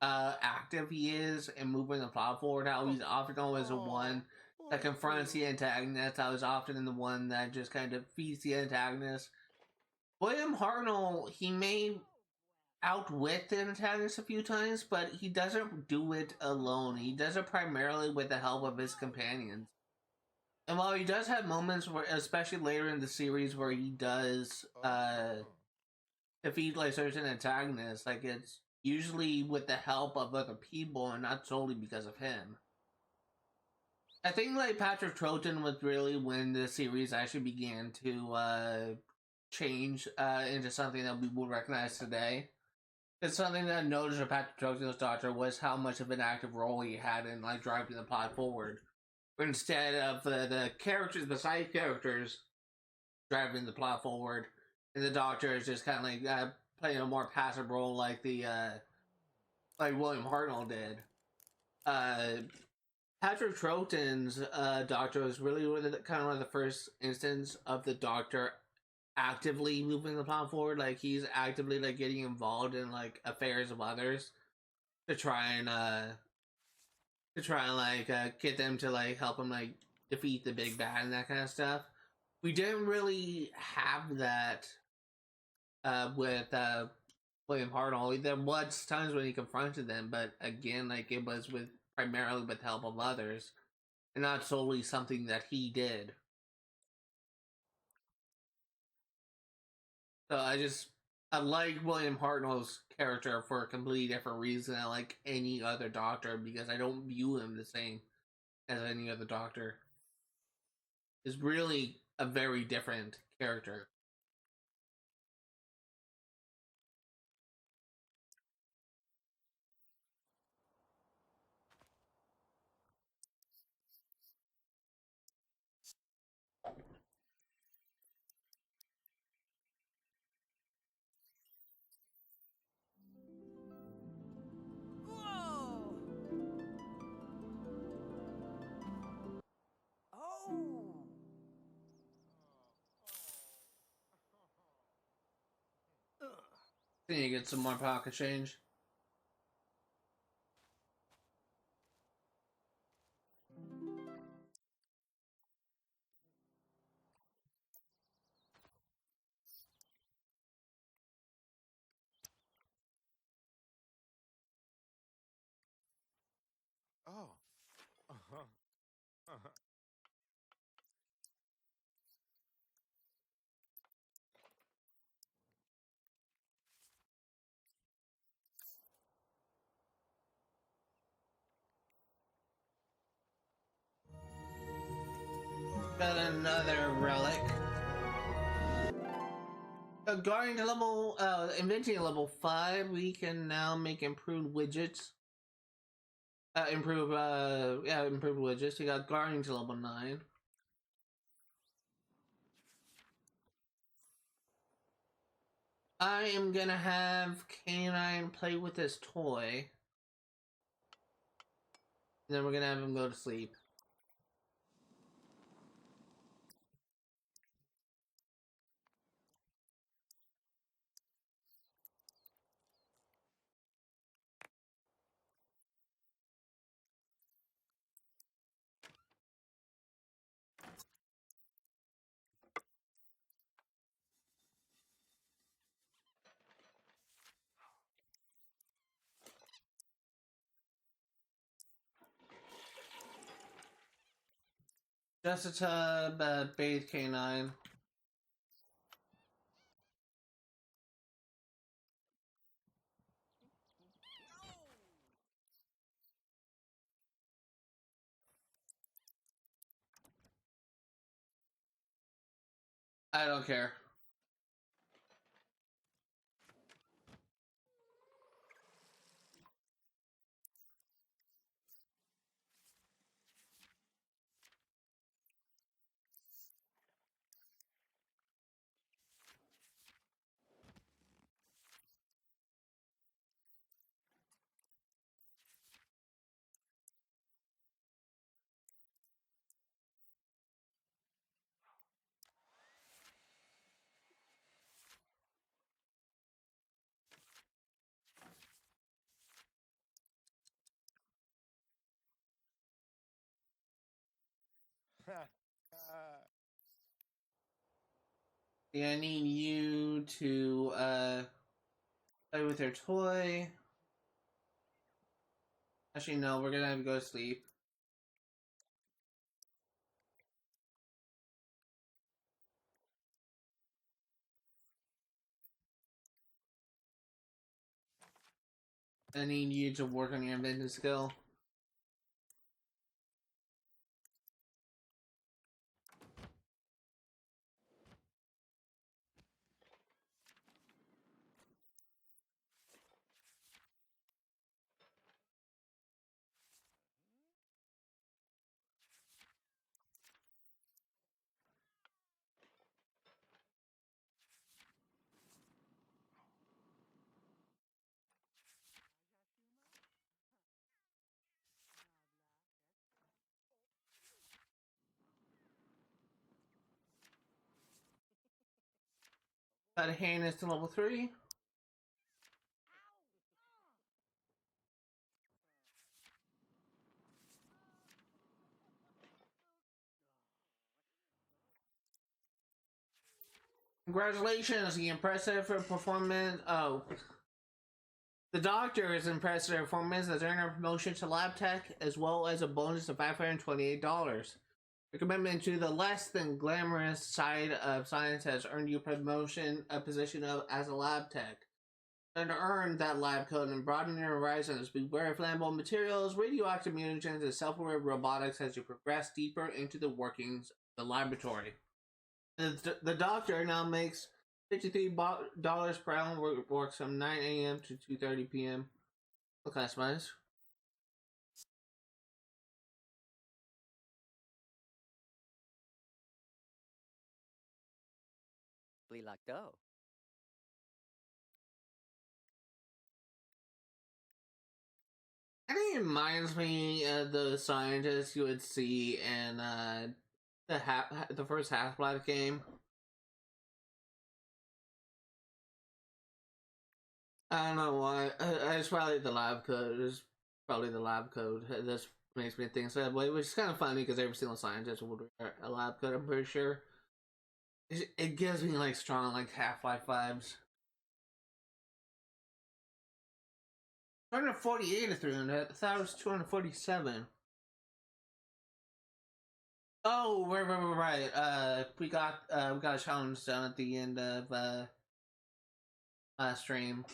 active he is in moving the plot forward. How he's often always the one that confronts the antagonist. I was often the one that just kind of feeds the antagonist. William Hartnell, he made outwit the antagonist a few times, but he doesn't do it alone. He does it primarily with the help of his companions. And while he does have moments where, especially later in the series, where he does defeat like certain antagonists, like it's usually with the help of other people and not solely because of him. I think like Patrick Troughton was really when the series actually began to change into something that we would recognize today. It's something that I noticed with Patrick Troughton's Doctor was how much of an active role he had in like driving the plot forward. But instead of the characters, the side characters driving the plot forward, and the Doctor is just kind of like playing a more passive role, like the like William Hartnell did. Patrick Troughton's Doctor was really kind of one of the first instance of the Doctor actively moving the plot forward. Like he's actively like getting involved in like affairs of others to try and get them to like help him like defeat the big bad and that kind of stuff. We didn't really have that with William Hartnell. There was times when he confronted them, but again, like it was with primarily with the help of others, and not solely something that he did. So I like William Hartnell's character for a completely different reason than like any other Doctor, because I don't view him the same as any other Doctor. Is really a very different character. Whoa! Oh! Then you get some more pocket change. Oh. Uh-huh. Uh-huh. Got another relic. Going to level, inventing level 5, we can now make improved widgets. Improved widgets. We got guarding to level 9. I am gonna have Canine play with this toy. And then we're gonna have him go to sleep. Just a tub, bathe Canine. I don't care. Yeah, I need you to Play with their toy. Actually, no, we're gonna have to go to sleep. I need you to work on your inventing skill. Got a hand is to level 3. Congratulations, the impressive performance. Oh, the doctor is impressed with her performance has earned her promotion to lab tech, as well as a bonus of $528. Your commitment to the less than glamorous side of science has earned you a position as a lab tech. And to earn that lab coat and broaden your horizons, beware of flammable materials, radioactive mutagens, and self-aware robotics as you progress deeper into the workings of the laboratory. The doctor now makes $53 per hour, works from 9 a.m. to 2:30 p.m. Okay, that's nice. Bli like dough. I think it reminds me of the scientists you would see in the first Half-Life game. I don't know why. It's probably the lab code. It's probably the lab code. This makes me think that way, which is kind of funny because every single scientist would wear a lab coat. I'm pretty sure. It gives me like strong like Half-Life vibes. 248 of 300. I thought it was 247. Oh, right. We got a challenge done at the end of last stream.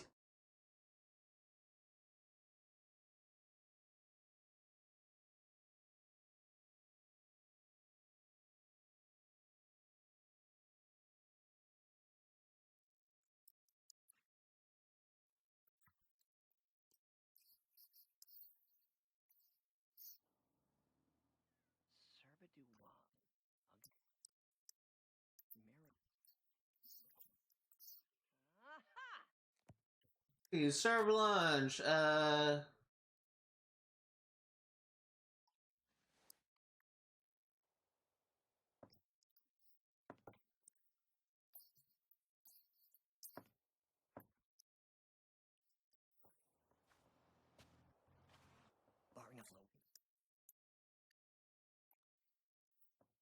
Stardew Valley. Serve lunch. Barnaflo.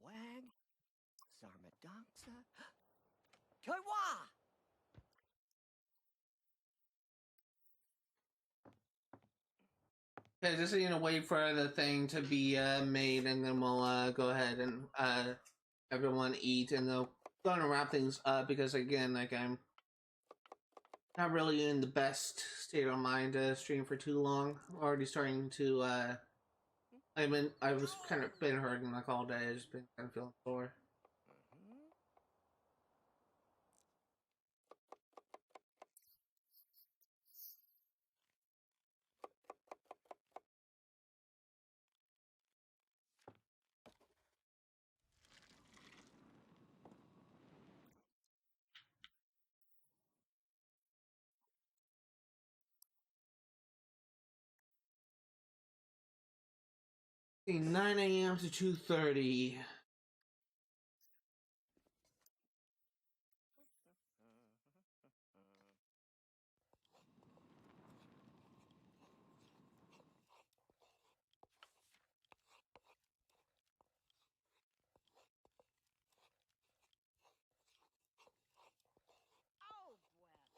Wag. Zarmadonxa. Kaiwa! Okay, just wait for the thing to be made, and then we'll go ahead and everyone eat, and they'll gonna wrap things up because again, like I'm not really in the best state of mind to stream for too long. Already starting to I was kind of been hurting like all day. I've just been kind of feeling sore. 9 a.m. to 2:30. Oh, well.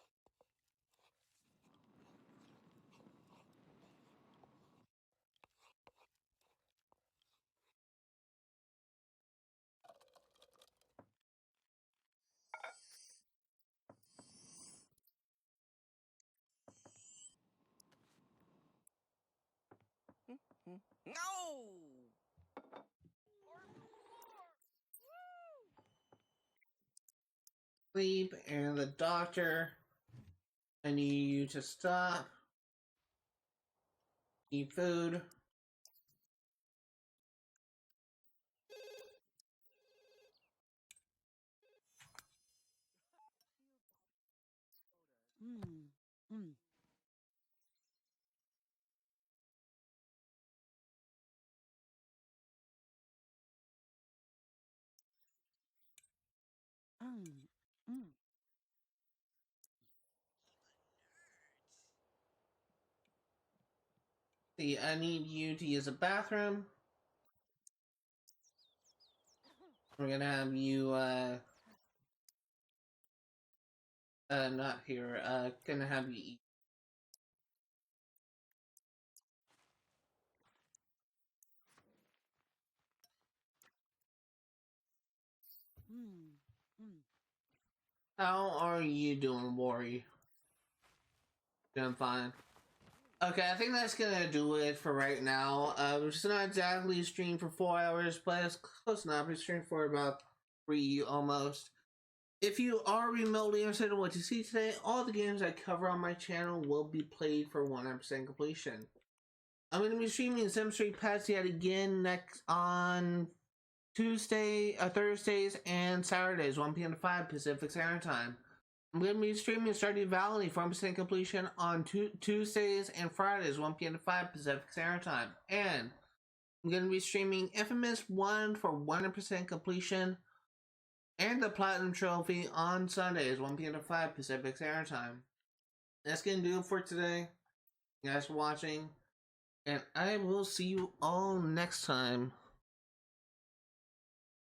No! Sleep, and the doctor. I need you to stop. Eat food. Hmm. Hmm. Mm. Mm. See, I need you to use a bathroom. We're gonna have you, not here, gonna have you eat. Mm. Mm. How are you doing, Worry? Doing fine. Okay, I think that's gonna do it for right now. We're just not exactly stream for 4 hours, but it's close enough. We streamed for about 3 almost. If you are remotely interested in what you see today, all the games I cover on my channel will be played for 100% completion. I'm going to be streaming Sim Street Pass yet again next on Thursdays and Saturdays, 1 p.m. to 5 Pacific Standard Time. I'm going to be streaming Stardew Valley for 100% completion on Tuesdays and Fridays, 1 p.m. to 5 Pacific Standard Time. And I'm going to be streaming Infamous 1 for 100% completion and the Platinum Trophy on Sundays, 1 p.m. to 5 Pacific Standard Time. That's going to do it for today. You guys for watching, and I will see you all next time.